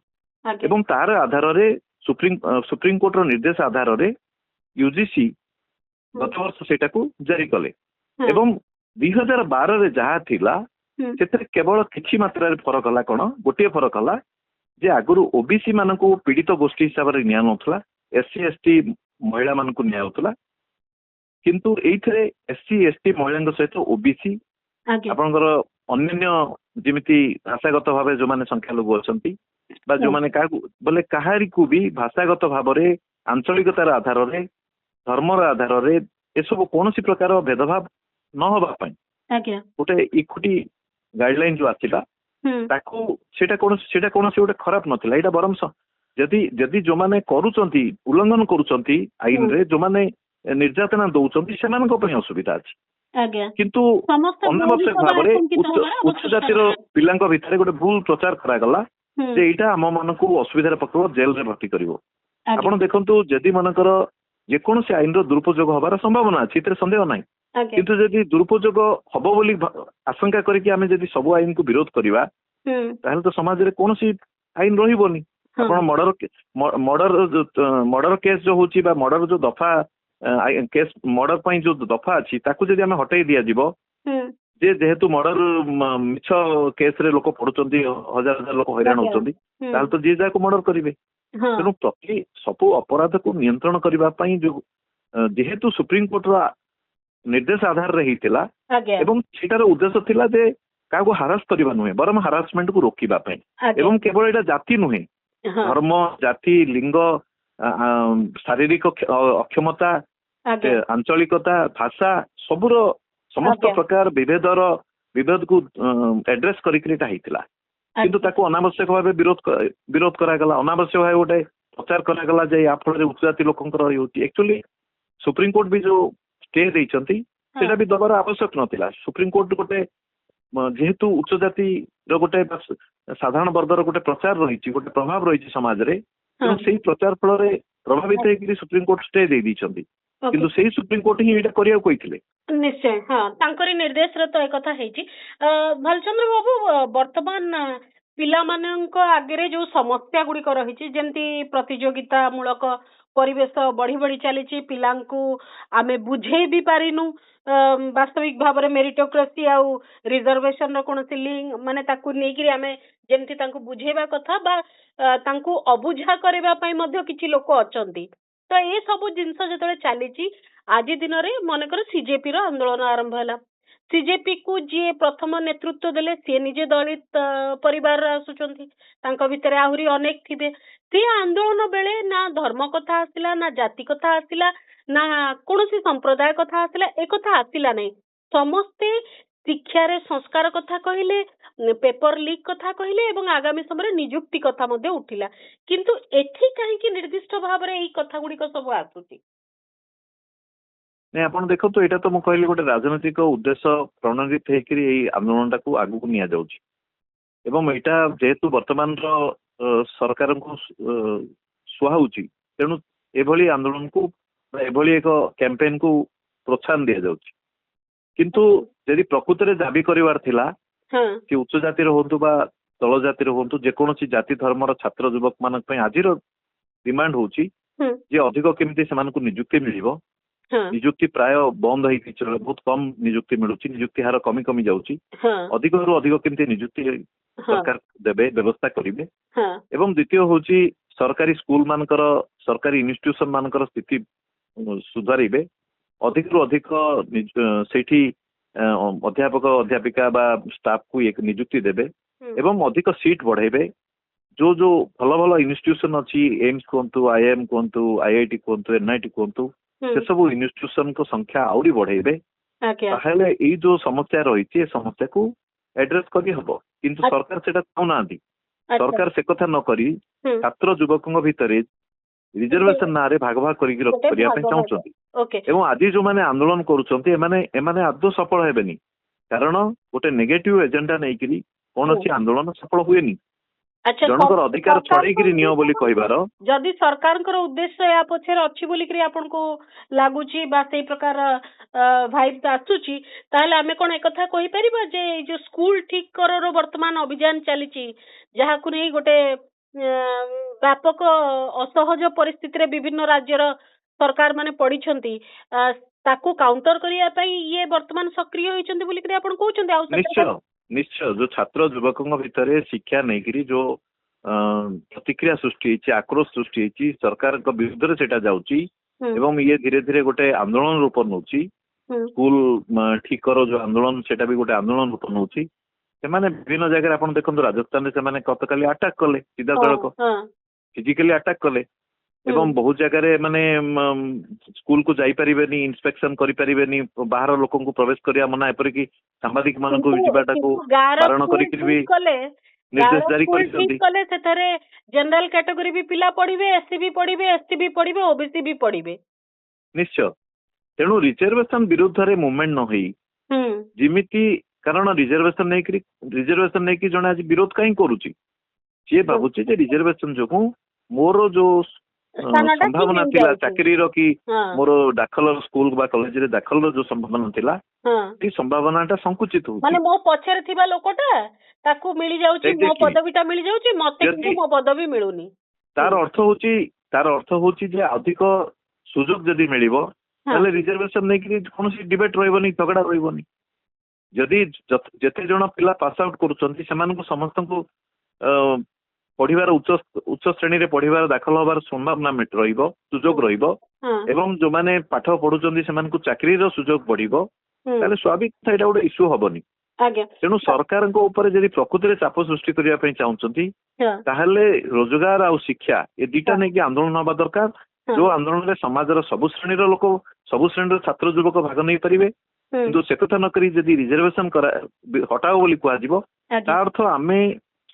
ଏବଂ ତାର ଆଧାରରେ ସୁପ୍ରିମକୋର୍ଟର ନିର୍ଦ୍ଦେଶ ଆଧାରରେ UGC ଗତ ବର୍ଷ ସେଇଟାକୁ ଜାରି କଲେ ଏବଂ 2012ରେ ଯାହା ଥିଲା ସେଥିରେ କେବଳ କିଛି ମାତ୍ରାରେ ଫରକ ହେଲା କଣ ଗୋଟିଏ ଫରକ ହେଲା ଯେ ଆଗରୁ OBC ମାନଙ୍କୁ ପୀଡିତ ଗୋଷ୍ଠୀ ହିସାବରେ ନିଆଯାଉଥିଲା SC ST ମହିଳା ମାନଙ୍କୁ ନିଆଯାଉଥିଲା କିନ୍ତୁ ଏଇଥିରେ SC ST ମହିଳାଙ୍କ ସହିତ OBC ଆପଣଙ୍କର ଅନ୍ୟାନ୍ୟ ଯେମିତି ଭାଷାଗତ ଭାବେ ଯୋଉମାନେ ସଂଖ୍ୟାଲଘୁ ଅଛନ୍ତି ବା ଯୋଉମାନେ କାହାକୁ ବୋଲେ କାହାରିକୁ ବି ଭାଷାଗତ ଭାବରେ ଆଞ୍ଚଳିକତାର ଆଧାରରେ ଧର୍ମର ଆଧାରରେ ଏସବୁ କୌଣସି ପ୍ରକାର ଭେଦଭାବ ନ ହବା ପାଇଁ ଗୋଟେ ଇକ୍ୱିଟି ଗାଇଡଲାଇନ ଯୋଉ ଆସିଲା ତାକୁ ସେଇଟା କୌଣସି ଗୋଟେ ଖରାପ ନଥିଲା ଏଇଟା ବରଂ ଯଦି ଯୋଉମାନେ କରୁଛନ୍ତି ଉଲ୍ଲଂଘନ କରୁଛନ୍ତି ଆଇନରେ ଯୋଉମାନେ ନିର୍ଯାତନା ଦଉଛନ୍ତି ସେମାନଙ୍କ ପାଇଁ ଅସୁବିଧା ଅଛି କିନ୍ତୁ ଅନାବଶ୍ୟକ ଭାବରେ ଉଚ୍ଚ ଜାତିର ପିଲାଙ୍କ ଭିତରେ ଗୋଟେ ଭୁଲ ପ୍ରଚାର କରାଗଲା ଯେ ଏଇଟା ଆମ ମାନଙ୍କୁ ଅସୁବିଧାରେ ପକେଇବ ଜେଲରେ ଭର୍ତ୍ତି କରିବ ଆପଣ ଦେଖନ୍ତୁ ଯଦି ମନେକର ଯେକୌଣସି ଆଇନର ଦୁରୁପଯୋଗ ହବାର ସମ୍ଭାବନା ଅଛି ଏଥିରେ ସନ୍ଦେହ ନାହିଁ
ଆଜ୍ଞା
କିନ୍ତୁ ଯଦି ଦୁରୁପଯୋଗ ହବ ବୋଲି ଆଶଙ୍କା କରିକି ଆମେ ଯଦି ସବୁ ଆଇନକୁ ବିରୋଧ କରିବା ତାହେଲେ ତ ସମାଜରେ କୌଣସି ଆଇନ ରହିବନି। ଆପଣ ମର୍ଡର କେସ୍ ଯୋଉ ହଉଛି ବା ମର୍ଡର ଯୋଉ ଦଫା କେସ୍ ମର୍ଡର ପାଇଁ ଯୋଉ ଦଫା ଅଛି ତାକୁ ଯଦି ଆମେ ହଟେଇ ଦିଆଯିବ ଯେ ଯେହେତୁ ମର୍ଡର ମିଛ କେସ୍ ରେ ଲୋକ ପଡୁଛନ୍ତି, ହଜାର ହଜାର ଲୋକ ହଇରାଣ ହଉଛନ୍ତି, ତାହେଲେ ତ ଯିଏ ଯାହାକୁ ମର୍ଡର କରିବେ। ତେଣୁ ପ୍ରତି ସବୁ ଅପରାଧକୁ ନିୟନ୍ତ୍ରଣ କରିବା ପାଇଁ ଯୋଉ ଯେହେତୁ ସୁପ୍ରିମକୋର୍ଟର ନିର୍ଦ୍ଦେଶ ଆଧାରରେ ହେଇଥିଲା ଏବଂ ସେଟାର ଉଦ୍ଦେଶ୍ୟ ଥିଲା ଯେ କାହାକୁ ହାରାସ କରିବା ନୁହେଁ ବରଂ ହାରାସମେଣ୍ଟକୁ ରୋକିବା ପାଇଁ। ଏବଂ କେବଳ ଏଇଟା ଜାତି ନୁହେଁ, ଧର୍ମ, ଜାତି, ଲିଙ୍ଗ, ଶାରୀରିକ ଅକ୍ଷମତା, ଆଞ୍ଚଳିକତା, ଭାଷା ସବୁର ସମସ୍ତ ପ୍ରକାର ବିଭେଦକୁ ଆଡ୍ରେସ କରିକି ଏଇଟା ହେଇଥିଲା। କିନ୍ତୁ ତାକୁ ଅନାବଶ୍ୟକ ଭାବେ ବିରୋଧ କରାଗଲା, ଅନାବଶ୍ୟକ ଭାବେ ଗୋଟେ ପ୍ରଚାର କରାଗଲା ଯେ ୟା ଫଳରେ ଉଚ୍ଚ ଜାତି ଲୋକଙ୍କର ହେଉଛି। ଆକ୍ଚୁଆଲି ସୁପ୍ରିମକୋର୍ଟ ବି ଯୋଉ ଷ୍ଟେ ଦେଇଛନ୍ତି ସେଇଟା ବି ଦବାର ଆବଶ୍ୟକ ନଥିଲା। ସୁପ୍ରିମକୋର୍ଟ ଗୋଟେ ଯେହେତୁ ଉଚ୍ଚ ଜାତିର ଗୋଟେ ସାଧାରଣ ବର୍ଗର ଗୋଟେ ପ୍ରଚାର ରହିଛି, ଗୋଟେ ପ୍ରଭାବ ରହିଛି ସମାଜରେ, ତେଣୁ ସେଇ ପ୍ରଚାର ଫଳରେ ପ୍ରଭାବିତ ହେଇକି ସୁପ୍ରିମକୋର୍ଟ ଷ୍ଟେ ଦେଇଛନ୍ତି। କିନ୍ତୁ ସେଇ ସୁପ୍ରିମକୋର୍ଟ ହିଁ ଏଇଟା କରିବାକୁ କହିଥିଲେ।
ନିଶ୍ଚୟ, ହଁ, ତାଙ୍କରି ନିର୍ଦ୍ଦେଶରେ ତ ଏକଥା ହେଇଛି। ଭାଲଚନ୍ଦ୍ର ବାବୁ, ବର୍ତ୍ତମାନ ପିଲାମାନଙ୍କ ଆଗରେ ଯୋଉ ସମସ୍ୟା ଗୁଡିକ ରହିଛି, ଯେମିତି ପ୍ରତିଯୋଗିତା ମୂଳକ ପରିବେଶ ବଢି ବଢି ଚାଲିଛି, ପିଲାଙ୍କୁ ଆମେ ବୁଝେଇ ବି ପାରିନୁ ବାସ୍ତବିକ ଭାବରେ ମେରିଟୋକ୍ରାସି ଆଉ ରିଜର୍ଭେସନ ର କୌଣସି ଲିଙ୍କ ମାନେ ତାକୁ ନେଇକିରି ଆମେ ଯେମିତି ତାଙ୍କୁ ବୁଝେଇବା କଥା ବା ତାଙ୍କୁ ଅବୁଝା କରିବା ପାଇଁ ମଧ୍ୟ କିଛି ଲୋକ ଅଛନ୍ତି। ତ ଏ ସବୁ ଜିନିଷ ଯେତେବେଳେ ଚାଲିଛି, ଆଜି ଦିନରେ ମନେକର ସିଜେପି ର ଆନ୍ଦୋଳନ ଆରମ୍ଭ ହେଲା, ସିଜେପି କୁ ଯିଏ ପ୍ରଥମ ନେତୃତ୍ୱ ଦେଲେ ସିଏ ନିଜେ ଦଳିତ ପରିବାରର ଆସୁଛନ୍ତି, ତାଙ୍କ ଭିତରେ ଆହୁରି ଅନେକ ଥିବେ। ସେ ଆନ୍ଦୋଳନ ବେଳେ ନା ଧର୍ମ କଥା ଆସିଲା, ନା ଜାତି କଥା ଆସିଲା, ନା କୌଣସି ସମ୍ପ୍ରଦାୟ କଥା ଆସିଲା, ଏ କଥା ଆସିଲା ନାହିଁ। ସମସ୍ତେ ଶିକ୍ଷାରେ ସଂସ୍କାର କଥା କହିଲେ, ପେପର ଲିକ୍ କଥା କହିଲେ ଏବଂ ଆଗାମୀ ସମୟରେ ନିଯୁକ୍ତି କଥା ମଧ୍ୟ ଉଠିଲା। କିନ୍ତୁ ଏଠି କାହିଁକି ନିର୍ଦ୍ଦିଷ୍ଟ ଭାବରେ ଏଇ କଥା ଗୁଡିକ ସବୁ ଆସୁଛି?
ନାଇଁ, ଆପଣ ଦେଖନ୍ତୁ, ଏଇଟା ତ ମୁଁ କହିଲି ଗୋଟେ ରାଜନୈତିକ ଉଦ୍ଦେଶ୍ୟ ପ୍ରଣୋଦିତ ହେଇକିରି ଏଇ ଆନ୍ଦୋଳନଟାକୁ ଆଗକୁ ନିଆଯାଉଛି। ଏବଂ ଏଇଟା ଯେହେତୁ ବର୍ତ୍ତମାନର ସରକାରଙ୍କୁ ସୁହାଉଛି, ତେଣୁ ଏଭଳି ଆନ୍ଦୋଳନକୁ ଏଭଳି ଏକ କ୍ୟାମ୍ପେନକୁ ପ୍ରୋତ୍ସାହନ ଦିଆଯାଉଛି। କିନ୍ତୁ ଯଦି ପ୍ରକୃତରେ ଦାବି କରିବାର ଥିଲା କି ଉଚ୍ଚ ଜାତିର ହୁଅନ୍ତୁ ବା ତଳ ଜାତିର ହୁଅନ୍ତୁ, ଯେକୌଣସି ଜାତି ଧର୍ମର ଛାତ୍ର ଯୁବକ ମାନଙ୍କ ପାଇଁ ଆଜିର ଡିମାଣ୍ଡ ହଉଛି ଯେ ଅଧିକ କେମିତି ସେମାନଙ୍କୁ ନିଯୁକ୍ତି ମିଳିବ। ନିଯୁକ୍ତି ପ୍ରାୟ ବନ୍ଦ ହେଇକି ବହୁତ କମ ନିଯୁକ୍ତି ମିଳୁଛି, ନିଯୁକ୍ତି ହାର କମି କମି ଯାଉଛି। ଅଧିକରୁ ଅଧିକ କେମିତି ନିଯୁକ୍ତି ସରକାର ଦେବେ, ବ୍ୟବସ୍ଥା କରିବେ। ଏବଂ ଦ୍ୱିତୀୟ ହଉଛି ସରକାରୀ ସ୍କୁଲ ମାନଙ୍କର, ସରକାରୀ ଇନଷ୍ଟିଟ୍ୟୁସନ ମାନଙ୍କର ସ୍ଥିତି ସୁଧାରିବେ, ଅଧିକରୁ ଅଧିକ ସେଇଠି ଅଧ୍ୟାପକ ଅଧ୍ୟାପିକା ବା ଷ୍ଟାଫକୁ ନିଯୁକ୍ତି ଦେବେ ଏବଂ ଅଧିକ ସିଟ୍ ବଢେଇବେ। ଯୋଉ ଭଲ ଭଲ ଇନଷ୍ଟିଟ୍ୟୁସନ ଅଛି, ଏମ୍ସ କୁହନ୍ତୁ, IIM କୁହନ୍ତୁ, IIT କୁହନ୍ତୁ, NIT କୁହନ୍ତୁ, ସେସବୁ ଇନଷ୍ଟିଟ୍ୟୁସନ ସଂଖ୍ୟା ଆହୁରି ବଢେଇବେ। ତାହେଲେ ଏଇ ଯୋଉ ସମସ୍ୟା ରହିଛି ଏ ସମସ୍ୟାକୁ ଆଡ୍ରେସ କରି ହବ। କିନ୍ତୁ ସରକାର ସେଟା ଚାହୁଁନାହାନ୍ତି। ସରକାର ସେ କଥା ନ କରି ଛାତ୍ର ଯୁବକଙ୍କ ଭିତରେ ରିଜର୍ଭେସନ ନାଁରେ ଭାଗ ଭାଗ କରିବା ପାଇଁ ଚାହୁଁଛନ୍ତି। ଏବଂ ଆଜି ଯୋଉମାନେ ଆନ୍ଦୋଳନ କରୁଛନ୍ତି ଏମାନେ ଆଦୌ ସଫଳ ହେବେନି, କାରଣ ଗୋଟେ ନେଗେଟିଭ ଏଜେଣ୍ଡା ନେଇକିରି କୌଣସି ଆନ୍ଦୋଳନ ସଫଳ ହୁଏନି। ଜଣଙ୍କର ଅଧିକାର ଛଡେଇକିରି ନିଅ ବୋଲି କହିବାର,
ଯଦି ସରକାରଙ୍କର ଉଦ୍ଦେଶ୍ୟ ଏହା ପଛରେ ଅଛି ବୋଲିକିରି ଆପଣଙ୍କୁ ଲାଗୁଛି ବା ସେଇ ପ୍ରକାର ଭାଇବ ଆସୁଛି, ତାହେଲେ ଆମେ କଣ ଏକଥା କହିପାରିବା ଯେ ଏଇ ଯୋଉ ସ୍କୁଲ ଠିକ କରର ବର୍ତ୍ତମାନ ଅଭିଯାନ ଚାଲିଛି, ଯାହାକୁ ନେଇ ଗୋଟେ ବ୍ୟାପକ ଅସହଜ ପରିସ୍ଥିତିରେ ବିଭିନ୍ନ ରାଜ୍ୟର ସରକାର ମାନେ ପଡିଛନ୍ତି, ତାକୁ କାଉଣ୍ଟର କରିବା ପାଇଁ ଇଏ ବର୍ତ୍ତମାନ ସକ୍ରିୟ ହୋଇଛନ୍ତି ବୋଲିକିରି ଆପଣ କହୁଛନ୍ତି? ଆଉ
ନିଶ୍ଚୟ ଯୋଉ ଛାତ୍ର ଯୁବକଙ୍କ ଭିତରେ ଶିକ୍ଷା ନେଇକିରି ଯୋଉ ପ୍ରତିକ୍ରିୟା ସୃଷ୍ଟି ହେଇଛି, ଆକ୍ରୋଶ ସୃଷ୍ଟି ହେଇଛି, ସରକାରଙ୍କ ବିରୁଦ୍ଧରେ ସେଟା ଯାଉଛି ଏବଂ ଇଏ ଧୀରେ ଧୀରେ ଗୋଟେ ଆନ୍ଦୋଳନ ରୂପ ନଉଛି। ସ୍କୁଲ ଠିକ କର ଯୋଉ ଆନ୍ଦୋଳନ, ସେଟା ବି ଗୋଟେ ଆନ୍ଦୋଳନ ରୂପ ନଉଛି। ସେମାନେ ବିଭିନ୍ନ ଜାଗାରେ ଆପଣ ଦେଖନ୍ତୁ, ରାଜସ୍ଥାନରେ ସେମାନେ ଗତକାଲି ଆଟାକ କଲେ, ସିଧାସଳଖ ଫିଜିକାଲି ଆଟାକ କଲେ ଏବଂ ବହୁତ ଜାଗାରେ ମାନେ ସ୍କୁଲକୁ ଯାଇପାରିବେନି, ଇନ୍ସପେକ୍ସନ କରିପାରିବେନି, ବାହାର ଲୋକଙ୍କୁ ପ୍ରବେଶ କରିବା ମନା, ଏପରିକି ସାମ୍ବାଦିକ ମାନଙ୍କୁ ଯିବାଟାକୁ ବାରଣ କରିକି ବି ନିର୍ଦ୍ଦେଶ ଜାରି କରିଛନ୍ତି।
ସେଥିରେ ଜେନେରାଲ କ୍ୟାଟେଗୋରୀ ବି ପିଲା ପଢିବେ, SC ବି ପଢିବେ, ST ବି ପଢିବେ, OBC ବି ପଢିବେ।
ନିଶ୍ଚୟ। ତେଣୁ ରିଜର୍ଭେସନ ବିରୁଦ୍ଧରେ ମୁଭମେଣ୍ଟ ନ ହେଇ ଯେମିତି, କାରଣ ରିଜର୍ଭେସନ ନେଇକି ଜଣେ ଆଜି ବିରୋଧ କାହିଁ କରୁଛି? ସିଏ ଭାବୁଛି ଯେ ରିଜର୍ଭେସନ ଯୋଗୁଁ ମୋର ଯୋଉ
ସ୍ଥାନଟା
ସମ୍ଭାବନା
କି
ଥିଲା
ମିଳିଯାଉଛି।
ଚାକିରିର କି
ହଁ
ମୋର ଦାଖଲ ସ୍କୁଲ ବା କଲେଜରେ ଦାଖଲର ଯୋଉ ସମ୍ଭାବନା ଥିଲା
ହଁ
ସେ ସମ୍ଭାବନାଟା ସଂକୁଚିତ
ମାନେ
ହଉଛି।
ମୋ ପଛରେ ଥିବା ଲୋକଟା ତାକୁ ମିଳିଯାଉଛି, ମୋ
Exactly.
ପଦବୀଟା ମିଳିଯାଉଛି, ମତେ
ଯଦି
କିନ୍ତୁ ମୋ ପଦବୀ ମିଳୁନି।
ତାର ଅର୍ଥ ହଉଛି ଯେ ଅଧିକ ସୁଯୋଗ ଯଦି ମିଳିବ ତାହେଲେ ରିଜର୍ଭେସନ ନେଇକି କୌଣସି ଡିବେଟ୍ ରହିବନି, ଝଗଡା ରହିବନି। ଯଦି ଯେତେ ଜଣ ପିଲା ପାସ୍ ଆଉଟ୍ କରୁଛନ୍ତି ସେମାନଙ୍କୁ ସମସ୍ତଙ୍କୁ ପଢିବାର ଉଚ୍ଚ ଶ୍ରେଣୀରେ ପଢିବାର ଦାଖଲ ହବାର ସମ୍ଭାବନା ରହିବ, ସୁଯୋଗ ରହିବ, ଏବଂ ଯୋଉମାନେ ପାଠ ପଢୁଛନ୍ତି ସେମାନଙ୍କୁ ଚାକିରିର ସୁଯୋଗ ବଢିବ, ତାହେଲେ ସ୍ୱାଭାବିକ କଥା ଏଇଟା ଗୋଟେ ଇସ୍ୟୁ ହବନି।
ଆଜ୍ଞା
ତେଣୁ ସରକାରଙ୍କ ଉପରେ ଯଦି ପ୍ରକୃତିରେ ଚାପ ସୃଷ୍ଟି କରିବା ପାଇଁ ଚାହୁଁଛନ୍ତି ତାହେଲେ ରୋଜଗାର ଆଉ ଶିକ୍ଷା ଏ ଦିଟା ନେଇକି ଆନ୍ଦୋଳନ ହବା ଦରକାର। ଯୋଉ ଆନ୍ଦୋଳନରେ ସମାଜର ସବୁ ଶ୍ରେଣୀର ଲୋକ, ସବୁ ଶ୍ରେଣୀର ଛାତ୍ର ଯୁବକ ଭାଗ ନେଇପାରିବେ। କିନ୍ତୁ ସେ କଥା ନକରି ଯଦି ରିଜର୍ଭେସନ ହଟାଅ ବୋଲି କୁହାଯିବ, ତା ଅର୍ଥ ଆମେ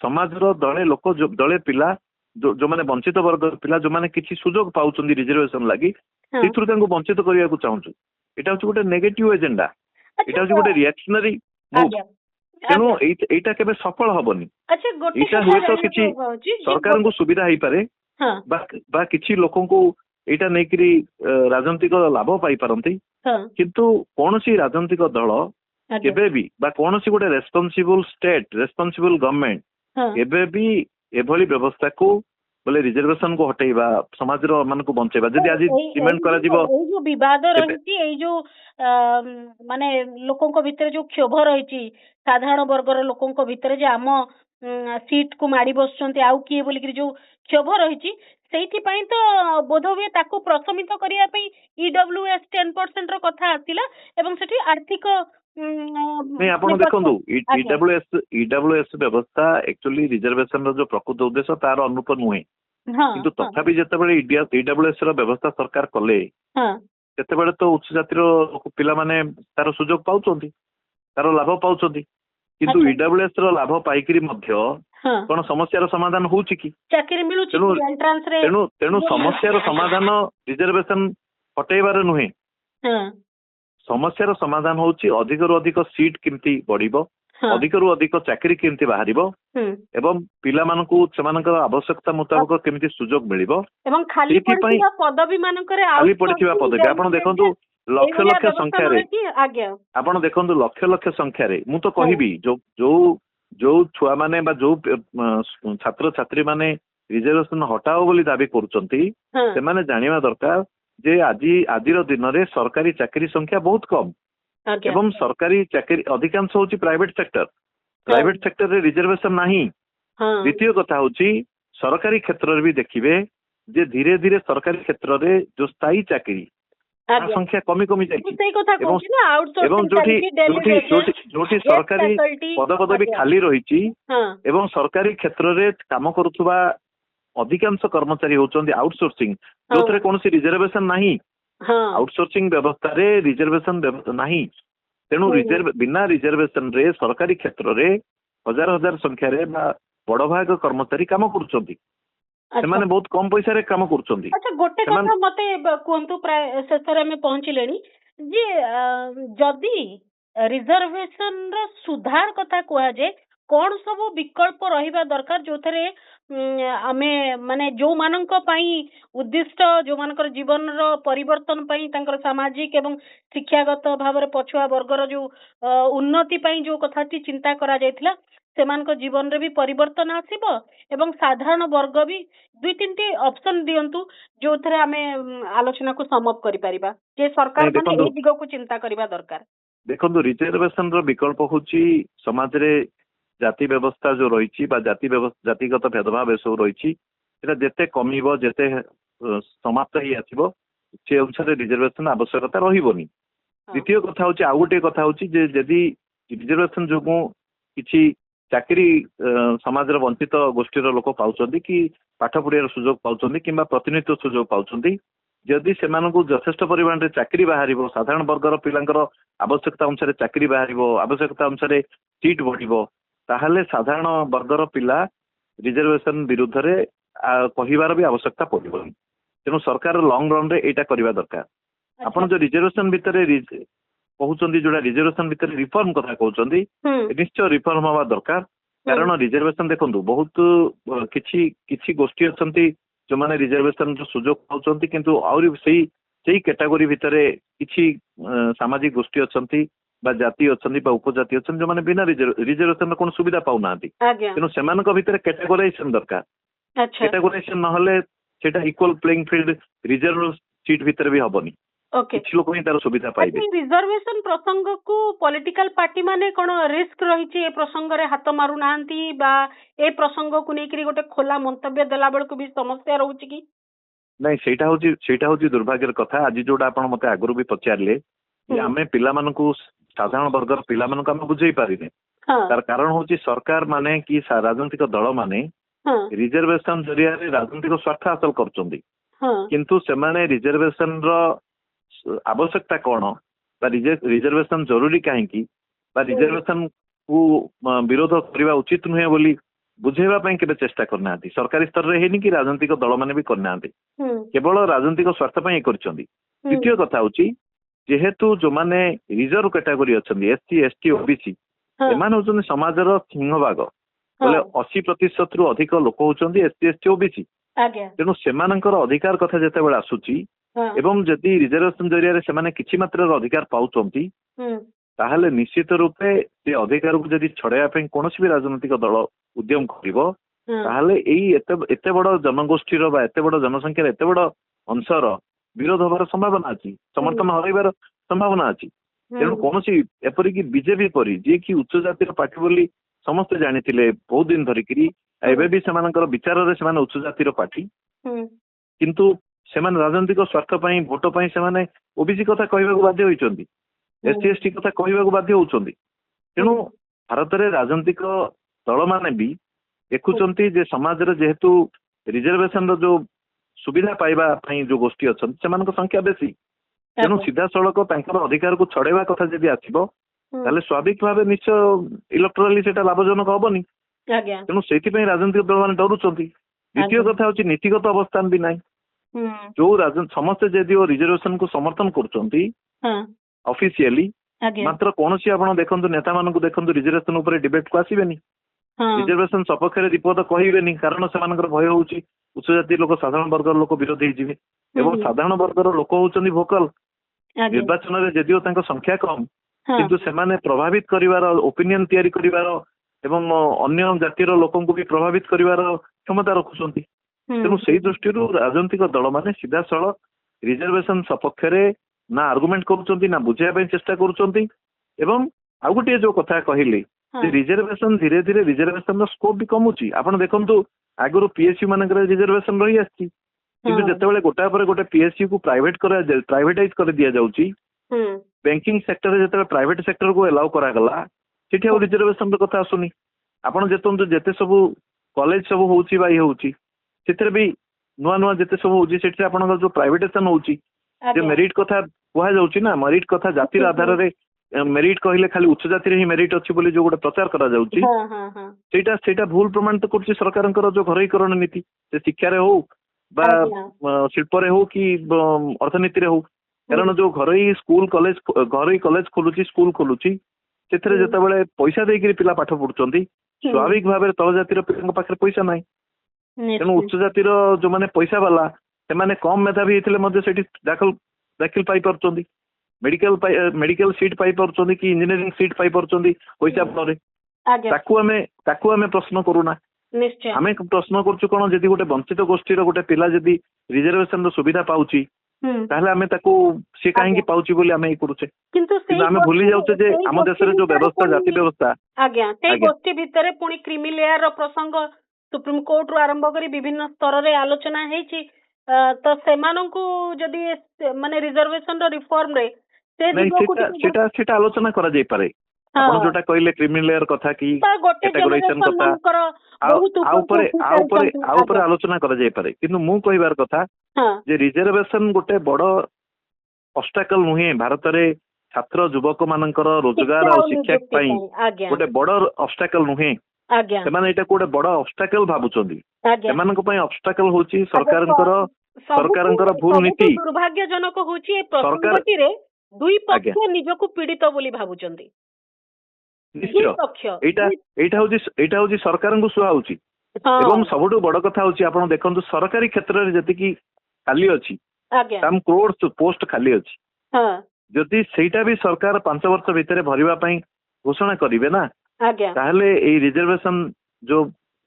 ସମାଜର ଦଳେ ଲୋକ, ଦଳେ ପିଲା, ଯୋଉମାନେ ବଞ୍ଚିତ ବର୍ଗର ପିଲା, ଯୋଉମାନେ କିଛି ସୁଯୋଗ ପାଉଛନ୍ତି ରିଜର୍ଭେସନ ଲାଗି, ସେଥିରୁ ତାଙ୍କୁ ବଞ୍ଚିତ କରିବାକୁ ଚାହୁଁଛୁ। ଏଇଟା ହଉଛି ଗୋଟେ ନେଗେଟିଭ ଏଜେଣ୍ଡା, ଏଇଟା ହଉଛି ଗୋଟେ ରିଆକ୍ସନାରୀ ମୁଭ୍। ତେଣୁ ଏଇଟା କେବେ ସଫଳ ହବନି। ଏଇଟା ହୁଏତ କିଛି ସରକାରଙ୍କୁ ସୁବିଧା ହେଇପାରେ ବା କିଛି ଲୋକଙ୍କୁ ଏଇଟା ନେଇକିରି ରାଜନୈତିକ ଲାଭ ପାଇପାରନ୍ତି, କିନ୍ତୁ କୌଣସି ରାଜନୈତିକ ଦଳ କେବେ ବି ବା କୌଣସି ଗୋଟେ ରେସ୍ପନ୍ସିବୁଲ ଷ୍ଟେଟ୍, ରେସ୍ପନ୍ସିବୁଲ ଗଭର୍ଣ୍ଣମେଣ୍ଟ କେବେ ବି ଏଭଳି ବ୍ୟବସ୍ଥାକୁ ବୋଲେ ରିଜର୍ଭେସନ କୁ ହଟେଇବା, ସମାଜର ମାନଙ୍କୁ ବଞ୍ଚେଇବା ଯଦି ଆଜି ଡିମାଣ୍ଡ କରାଯିବ।
ଏଇ ଯୋଉ ବିବାଦ ରହିଛି, ଏଇ ଯୋଉ ମାନେ ଲୋକଙ୍କ ଭିତରେ ଯୋଉ କ୍ଷୋଭ ରହିଛି, ସାଧାରଣ ବର୍ଗର ଲୋକଙ୍କ ଭିତରେ ଯେ ଆମ ସିଟ୍ କୁ ମାଡି ବସୁଛନ୍ତି ଆଉ କିଏ ବୋଲିକିରି ଯୋଉ କ୍ଷୋଭ ରହିଛି, ସେଇଥିପାଇଁ ତ ବୋଧ ହୁଏ ତାକୁ ପ୍ରଶମିତ କରିବା ପାଇଁ EWS 10% ର କଥା ଆସିଲା ଏବଂ ସେଠି ଆର୍ଥିକ
ଆପଣ ଦେଖନ୍ତୁ EWS ବ୍ୟବସ୍ଥା ଆକ୍ଚୁଆଲି ରିଜର୍ଭେସନ ର ଯୋଉ ପ୍ରକୃତ ଉଦ୍ଦେଶ୍ୟ ତାର ଅନୁରୂପ ନୁହେଁ। କିନ୍ତୁ ତଥାପି ଯେତେବେଳେ EWS ର ବ୍ୟବସ୍ଥା ସରକାର କଲେ ସେତେବେଳେ ତ ଉଚ୍ଚ ଜାତିର ପିଲାମାନେ ତାର ସୁଯୋଗ ପାଉଛନ୍ତି, ତାର ଲାଭ ପାଉଛନ୍ତି। କିନ୍ତୁ EWS ର ଲାଭ ପାଇକିରି ମଧ୍ୟ କଣ ସମସ୍ୟାର ସମାଧାନ ହଉଛି କି?
ଚାକିରି ମିଳୁଛି?
ତେଣୁ ସମସ୍ୟାର ସମାଧାନ ରିଜର୍ଭେସନ ହଟେଇବାର ନୁହେଁ। ସମସ୍ୟାର ସମାଧାନ ହଉଛି ଅଧିକରୁ ଅଧିକ ସିଟ୍ କେମିତି ବଢିବ, ଅଧିକରୁ ଅଧିକ ଚାକିରି କେମିତି ବାହାରିବ, ଏବଂ ପିଲାମାନଙ୍କୁ ସେମାନଙ୍କର ଆବଶ୍ୟକତା ମୁତାବକ କେମିତି ସୁଯୋଗ ମିଳିବ।
ଖାଲି ପଡିଥିବା ପଦବୀ ମାନଙ୍କରେ
ଆପଣ ଦେଖନ୍ତୁ ଲକ୍ଷ ଲକ୍ଷ ସଂଖ୍ୟାରେ, ଆପଣ ଦେଖନ୍ତୁ ଲକ୍ଷ ଲକ୍ଷ ସଂଖ୍ୟାରେ, ମୁଁ ତ କହିବି ଯୋଉ ଛୁଆ ମାନେ ବା ଯୋଉ ଛାତ୍ରଛାତ୍ରୀ ମାନେ ରିଜର୍ଭେସନ ହଟାଅ ବୋଲି ଦାବି କରୁଛନ୍ତି, ସେମାନେ ଜାଣିବା ଦରକାର ଯେ ଆଜିର ଦିନରେ ସରକାରୀ ଚାକିରି ସଂଖ୍ୟା ବହୁତ କମ ଏବଂ ସରକାରୀ ଚାକିରି ଅଧିକାଂଶ ହଉଛି ପ୍ରାଇଭେଟ ସେକ୍ଟର। ପ୍ରାଇଭେଟ ସେକ୍ଟରରେ ରିଜର୍ଭେସନ ନାହିଁ। ଦ୍ୱିତୀୟ କଥା ହଉଛି ସରକାରୀ କ୍ଷେତ୍ରରେ ବି ଦେଖିବେ ଯେ ଧୀରେ ଧୀରେ ସରକାରୀ କ୍ଷେତ୍ରରେ ଯୋଉ ସ୍ଥାୟୀ ଚାକିରି ସଂଖ୍ୟା କମି କମି ଯାଇଛି ଏବଂ ଯୋଉଠି ସରକାରୀ ପଦପଦବୀ ଖାଲି ରହିଛି ଏବଂ ସରକାରୀ କ୍ଷେତ୍ରରେ କାମ କରୁଥିବା ଅଧିକାଂଶ କର୍ମଚାରୀ ହଉଛନ୍ତି ଆଉଟସୋର୍ସିଂ, ଯୋଉଥିରେ କୌଣସି ରିଜର୍ଭେସନ ନାହିଁ। ଆଉଟସୋର୍ସିଂ ବ୍ୟବସ୍ଥାରେ ରିଜର୍ଭେସନ ବ୍ୟବସ୍ଥା ନାହିଁ। ତେଣୁ ବିନା ରିଜର୍ଭେସନ ରେ ସରକାରୀ କ୍ଷେତ୍ରରେ ହଜାର ହଜାର ସଂଖ୍ୟାରେ ବା ବଡ ଭାଗ କର୍ମଚାରୀ କାମ କରୁଛନ୍ତି। ସେମାନେ ବହୁତ କମ ପଇସାରେ କାମ କରୁଛନ୍ତି।
ଗୋଟେ କଥା ମତେ କୁହନ୍ତୁ, ପ୍ରାୟ ଶେଷରେ ଆମେ ପହଞ୍ଚିଲେଣି, ଯେ ଯଦି ରିଜର୍ଭେସନ ର ସୁଧାର କଥା କୁହାଯାଏ, କଣ ସବୁ ବିକଳ୍ପ ରହିବା ଦରକାର ଯୋଉଥିରେ ଆମେ ମାନେ ଯୋଉମାନଙ୍କ ପାଇଁ ଉଦ୍ଦିଷ୍ଟ, ଯୋଉମାନଙ୍କର ଜୀବନର ପରିବର୍ତ୍ତନ ପାଇଁ, ତାଙ୍କର ସାମାଜିକ ଏବଂ ଶିକ୍ଷାଗତ ଭାବରେ ପଛୁଆ ବର୍ଗର ଯୋଉ ଉନ୍ନତି ପାଇଁ ଯୋଉ କଥାଟି ଚିନ୍ତା କରାଯାଇଥିଲା, ସେମାନଙ୍କ ଜୀବନରେ ବି ପରିବର୍ତ୍ତନ ଆସିବ ଏବଂ ସାଧାରଣ ବର୍ଗ ବି। 2-3ଟି ଅପସନ ଦିଅନ୍ତୁ ଯୋଉଥିରେ ଆମେ ଆଲୋଚନାକୁ ସମଅପ୍ କରିପାରିବା, ଯେ ସରକାର ମାନେ ଏହି ଦିଗକୁ ଚିନ୍ତା କରିବା ଦରକାର।
ଦେଖନ୍ତୁ, ରିଜର୍ଭେସନ ର ବିକଳ୍ପ ହଉଛି ସମାଜରେ ଜାତି ବ୍ୟବସ୍ଥା ଯୋଉ ରହିଛି ବା ଜାତିଗତ ଭେଦଭାବ ଏସବୁ ରହିଛି, ସେଟା ଯେତେ କମିବ, ଯେତେ ସମାପ୍ତ ହେଇ ଆସିବ, ସେ ଅନୁସାରେ ରିଜର୍ଭେସନ ଆବଶ୍ୟକତା ରହିବନି। ଦ୍ୱିତୀୟ କଥା ହଉଛି, ଆଉ ଗୋଟିଏ କଥା ହଉଛି ଯେ ଯଦି ରିଜର୍ଭେସନ ଯୋଗୁଁ କିଛି ଚାକିରି ସମାଜର ବଞ୍ଚିତ ଗୋଷ୍ଠୀର ଲୋକ ପାଉଛନ୍ତି କି ପାଠ ପଢିବାର ସୁଯୋଗ ପାଉଛନ୍ତି କିମ୍ବା ପ୍ରତିନିଧିତ୍ୱ ସୁଯୋଗ ପାଉଛନ୍ତି, ଯଦି ସେମାନଙ୍କୁ ଯଥେଷ୍ଟ ପରିମାଣରେ ଚାକିରି ବାହାରିବ, ସାଧାରଣ ବର୍ଗର ପିଲାଙ୍କର ଆବଶ୍ୟକତା ଅନୁସାରେ ଚାକିରି ବାହାରିବ, ଆବଶ୍ୟକତା ଅନୁସାରେ ସିଟ୍ ବଢିବ, ତାହେଲେ ସାଧାରଣ ବର୍ଗର ପିଲା ରିଜର୍ଭେସନ ବିରୁଦ୍ଧରେ କହିବାର ବି ଆବଶ୍ୟକତା ପଡିବନି। ତେଣୁ ସରକାର ଲଙ୍ଗ ରନ ରେ ଏଇଟା କରିବା ଦରକାର। ଆପଣ ଯୋଉ ରିଜର୍ଭେସନ ଭିତରେ କହୁଛନ୍ତି, ଯୋଉଟା ରିଜର୍ଭେସନ ଭିତରେ ରିଫର୍ମ କଥା କହୁଛନ୍ତି, ନିଶ୍ଚୟ ରିଫର୍ମ ହବା ଦରକାର। କାରଣ ରିଜର୍ଭେସନ ଦେଖନ୍ତୁ, ବହୁତ କିଛି ଗୋଷ୍ଠୀ ଅଛନ୍ତି जो रिजर्वेशन सुजोग पाउछंती किंतु आउरी सेही कैटेगरी भितरे किछि सामाजिक गोष्ठी अछंती बा जाति अछंती बा उपजाति अछंती जो माने बिना रिजर्वेशन कोन सुविधा पाउनांती तेनु सेमानक भितरे कैटेगराइजेशन दरकार कैटेगराइजेशन नहले सेटा equal playing field reserve seat भितरे भी हबनी किछि लोक ही तार सुविधा पाइबे
रिजर्वेशन प्रसंग को पॉलिटिकल पार्टी माने कोन रिस्क रहिछि ए प्रसंग रे हाथ मारु नांती बा ए प्रसंग को नेकरी गोटे खोला मंतव्य देला बेल को भी समस्या रहउछि की
नहीं सेटा होची दुर्भाग्यर कथा आज जोडा आपण मते आगरु भी पचारले आमे पिला मानकु साधारण वर्गर पिला मानकु आमे बुझेई पारिने तार कारण होची सरकार माने कि राजनीतिक दल माने रिजर्वेशन जरिया रे राजनीतिक स्वार्थ हासिल करचंदी किंतु सेमाने रिजर्वेशन रो आवश्यकता कौन बा रिजर्वेशन जरूरी कहीं बा रिजर्वेशन को विरोध करने उचित नुहे बोली बुझेवा के चेष्टा करना सरकारी स्तर में है कि राजनीतिक दल मैंने भी करना केवल राजनीतिक स्वार्थ द्वितीय कथा हूँ जेहेतु जो मैंने रिजर्व कैटेगरी अच्छा एससी एसटी ओबीसी एमान होचंदी समाजर सिंहभाग बोले 80% रु अधिक लोक होचंदी एससी एसटी ओबीसी तेणु सेमानकर अधिकार कथा जेते बेले आसुची एवं जदि रिजर्वेशन जरिया रे सेमाने किछि मात्रा अधिकार पाउचंती ताहले निश्चित रूपे से अधिकार को जदि छड़ाया पे कोनोसी भी राजनीतिक दल उद्यम करिवो ताहले एई एते बड़ जनगोष्ठीर बा एते बड़ जनसंख्यार एते बड़ अंशर विरोध होबार संभावना अछि समर्थन हरैबार संभावना अछि तेणु कोनोसी एपरि कि बीजेपी परि जे कि उच्च जातिर पार्टी बोली समस्त जानिथिले बहुत दिन धरिकरी एबे भी सेमानकर विचार रे सेमाने उच्च जातिर पार्टी किंतु सेमान राजनीतिक स्वार्थ पई भोट पई सेमाने ओबीसी कथा कहबाक बाध्य होइचंदी एसटी एसटी कथा कहबाक बाध्य होउचंदी तेणु भारत रे राजनीतिक दल माने भी देखुचंती जे समाज रे जेहेतु रिजर्वेशन रो जो सुविधा पाइबा पई जो गोष्ठी अछन सेमानक संख्या बेसी तेणु सीधा सड़क तांकर अधिकार को छड़ेबा कथा जदि आसीबो ताले स्वाभाविक भावे निश्चय इलेक्टोराली सेटा लाभजनक हबनी तेणु सेति पई राजनीतिक दल माने डरुचंती द्वितीय कथा होची नीतिगत अवस्थान भी नाही जो समस्त जदिओ रिजर्वेशन को समर्थन करचंती ऑफिशियली मात्र कोनोसी आपण देखंतु नेता मानकु देखंतु रिजर्वेशन ऊपर डिबेट को आसीबेनी रिजर्वेशन सपक्ष रे विपद कहिबेनी कारण सेमानकर भय होउची उच्च जाति लोक साधारण वर्गर लोक विरोधी ही जिवे एवं साधारण वर्गर लोक होउचंदी भोकल निर्वाचन रे जदिओ तांको संख्या कम किंतु सेमाने प्रभावित करिवार ओपिनियन तयारी करिवार एवं अन्य जातिर लोकन को भी प्रभावित करिवार क्षमता रखुचंती तेणु से दृष्टि राजनीतिक दल माने सीधा सड़क रिजर्वेशन सपक्ष ना आर्गुमेंट करुचंती ना बुझाइबा चेष्टा करुचंती एवं आउ गोटे जो कथा कहले रिजर्वेशन धीरे धीरे रिजर्वेशन स्कोप भी कमुची आपण देखंतु आगरो पीएसयू मानकर रिजर्वेशन रही आछि किंतु जेतेबेले गोटा पर गोटे पीएसयू को प्राइवेटाइज कर दिया जाउची बैंकिंग सेक्टर रे जेतेबेले प्राइवेट सेक्टर को अलाउ करा गला सेठी आ रिजर्वेशन रो कथा आसुनी आपण जेतंतु जेते सब कॉलेज सब होउची बा होउची सेतरे भी नुआ नुआ जेते सब होउची सेठी आपनकर जो प्राइवेटाइजेशन होउची जे मेरिट कथा कुहा जाउची ना मेरिट कथा जातिर आधार रे मेरिट कहले खाली उच्च जाति रे ही मेरिट अछि बोली जो गोटे प्रचार करा जाउची सेटा भूल प्रमाणित करछि सरकारनकर जो घरईकरण नीति से शिक्षा रे हो बा शिल्प रे हो कि अर्थनीति रे हो कारण जो घरई स्कूल कॉलेज घरई कॉलेज खोलुची स्कूल खोलुची सेथरे जेतेबेले पैसा देकरी पिला पाठ पढुचंती स्वाभाविक भाबे तळ जातिर पिलांक पाखरे पैसा नाही तेणु उच्च जातिर जो माने पैसा वाला से माने कम मेधावी हेतिले मध्ये सेठी दाखिल पाई परचंदी मेडिकल सीट पाई परचंदी कि इंजीनियरिंग सीट पाई परचंदी पैसा परे ताकू हमें प्रश्न करूना
निश्चय
आमे प्रश्न करछु कोन जदि गोटे वंचित गोष्ठी रो गोटे पिला जदि रिजर्वेशन रो सुविधा पाउची ताहले आमे ताकू से काहे कि पाउची बोली आमे करूचे किंतु आमे भूली जाउचे जे हम देश रे जो व्यवस्था जाति व्यवस्था
आज्ञा ते गोष्ठी भितरे पुनी क्रिमी लेयर रो प्रसंग सुप्रीम कोर्ट रो आरंभ करी विभिन्न स्तर रे आलोचना हेची तो सेमानंकु जदि माने रिजर्वेशन रो रिफॉर्म रे
सेटा आलोचना करा जाई पारे आपण जोटा कहले क्रिमिनल लेयर कथा की कैटेगराइजेशन कथा आ ऊपर आलोचना करा जाई पारे किंतु मु कहिबार कथा जे रिजर्वेशन गोटे बड़ ऑब्स्टैकल नुहे भारत रे छात्र युवक मानकर रोजगार और शिक्षा पई गोटे बड़ ऑब्स्टैकल नुहे सेमाने एटा गोटे बड़ ऑब्स्टैकल भाबुचंदी सेमानक पई ऑब्स्टैकल होची सरकारनकर भूल नीति
दुर्भाग्यजनक होची ए प्रसंगति रे दुई पक्ष निजको पीड़ित बोली भाबुचंदी
निश्चय एटा होची सरकार को सुहा होची
ହଁ
ଏବଂ ସବୁଠୁ ବଡ କଥା ହଉଛି ଆପଣ ଦେଖନ୍ତୁ ସରକାରୀ କ୍ଷେତ୍ରରେ ଯେତିକି ଖାଲି ଅଛି
ଆଜ୍ଞା
ତାମ କ୍ରୋଡ ପୋଷ୍ଟ ଖାଲି ଅଛି
ହଁ
ଯଦି ସେଇଟା ବି ସରକାର 5 ବର୍ଷ ଭିତରେ ଭରିବା ପାଇଁ ଘୋଷଣା କରିବେ ନା
ଆଜ୍ଞା
ତାହେଲେ ଏଇ ରିଜର୍ଭେସନ ଯୋଉ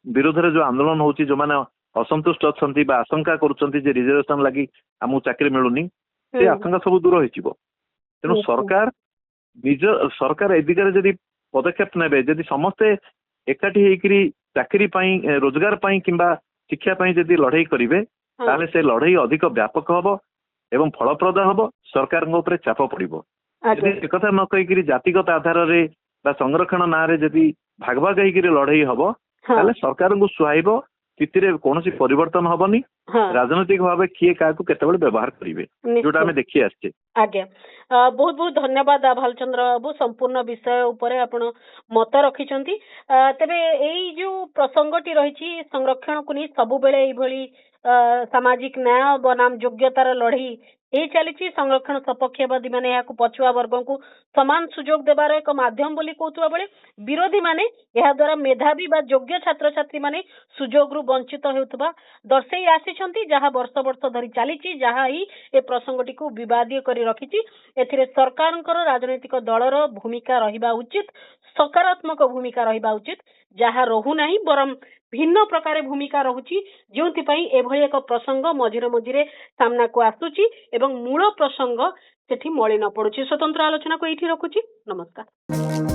ବିରୋଧରେ ଯୋଉ ଆନ୍ଦୋଳନ ହଉଛି ଯୋଉମାନେ ଅସନ୍ତୁଷ୍ଟ ଅଛନ୍ତି ବା ଆଶଙ୍କା କରୁଛନ୍ତି ଯେ ରିଜର୍ଭେସନ ଲାଗି ଆମକୁ ଚାକିରି ମିଳୁନି ସେ ଆଶଙ୍କା ସବୁ ଦୂର ହେଇଯିବ। ତେଣୁ ସରକାର ଏ ଦିଗରେ ଯଦି ପଦକ୍ଷେପ ନେବେ ଯଦି ସମସ୍ତେ ଏକାଠି ହେଇକିରି ଚାକିରି ପାଇଁ ରୋଜଗାର ପାଇଁ କିମ୍ବା ଶିକ୍ଷା ପାଇଁ ଯଦି ଲଢେଇ କରିବେ ତାହେଲେ ସେ ଲଢେଇ ଅଧିକ ବ୍ୟାପକ ହବ ଏବଂ ଫଳପ୍ରଦ ହବ ସରକାରଙ୍କ ଉପରେ ଚାପ ପଡିବ। ଯଦି ଏକଥା ନ କହିକିରି ଜାତିଗତ ଆଧାରରେ ବା ସଂରକ୍ଷଣ ନାଁରେ ଯଦି ଭାଗ ଭାଗ ହେଇକିରି ଲଢେଇ ହବ ତାହେଲେ ସରକାରଙ୍କୁ ସୁହାଇବ ସ୍ଥିତିରେ କୌଣସି ପରିବର୍ତ୍ତନ ହବନି ରାଜନୈତିକ ଭାବେ କିଏ କାହାକୁ କେତେବେଳେ ବ୍ୟବହାର କରିବେ ଯୋଉଟା ଆମେ ଦେଖି ଆସିଛେ।
ଆଜ୍ଞା ବହୁତ ବହୁତ ଧନ୍ୟବାଦ ଭାଲଚନ୍ଦ୍ର ବାବୁ ସମ୍ପୂର୍ଣ୍ଣ ବିଷୟ ଉପରେ ଆପଣ ମତ ରଖିଛନ୍ତି। ତେବେ ଏଇ ଯୋଉ ପ୍ରସଙ୍ଗଟି ରହିଛି ସଂରକ୍ଷଣକୁ ନେଇ ସବୁବେଳେ ଏଇଭଳି ସାମାଜିକ ନ୍ୟାୟ ବନାମ ଯୋଗ୍ୟତାର ଲଢେଇ ହେଇ ଚାଲିଛି। ସଂରକ୍ଷଣ ସପକ୍ଷବାଦୀ ମାନେ ଏହାକୁ ପଛୁଆ ବର୍ଗଙ୍କୁ ସମାନ ସୁଯୋଗ ଦେବାର ଏକ ମାଧ୍ୟମ ବୋଲି କହୁଥିବା ବେଳେ ବିରୋଧୀ ମାନେ ଏହା ଦ୍ୱାରା ମେଧାବୀ ବା ଯୋଗ୍ୟ ଛାତ୍ରଛାତ୍ରୀ ମାନେ ସୁଯୋଗରୁ ବଞ୍ଚିତ ହେଉଥିବା ଦର୍ଶାଇ ଆସିଛନ୍ତି ଯାହା ବର୍ଷ ବର୍ଷ ଧରି ଚାଲିଛି ଯାହା ହିଁ ଏ ପ୍ରସଙ୍ଗଟିକୁ ବିବାଦୀୟ କରି ରଖିଛି। ଏଥିରେ ସରକାରଙ୍କର ରାଜନୈତିକ ଦଳର ଭୂମିକା ରହିବା ଉଚିତ ସକାରାତ୍ମକ ଭୂମିକା ରହିବା ଉଚିତ ଯାହା ରହୁନାହିଁ ବରଂ ଭିନ୍ନ ପ୍ରକାର ଭୂମିକା ରହୁଛି ଯେଉଁଥିପାଇଁ ଏଭଳି ଏକ ପ୍ରସଙ୍ଗ ମଝିରେ ମଝିରେ ସାମ୍ନାକୁ ଆସୁଛି ଏବଂ ମୂଳ ପ୍ରସଙ୍ଗ ସେଠି ମଳି ନ ପଡୁଛି। ସ୍ୱତନ୍ତ୍ର ଆଲୋଚନାକୁ ଏଇଠି ରଖୁଛି। ନମସ୍କାର।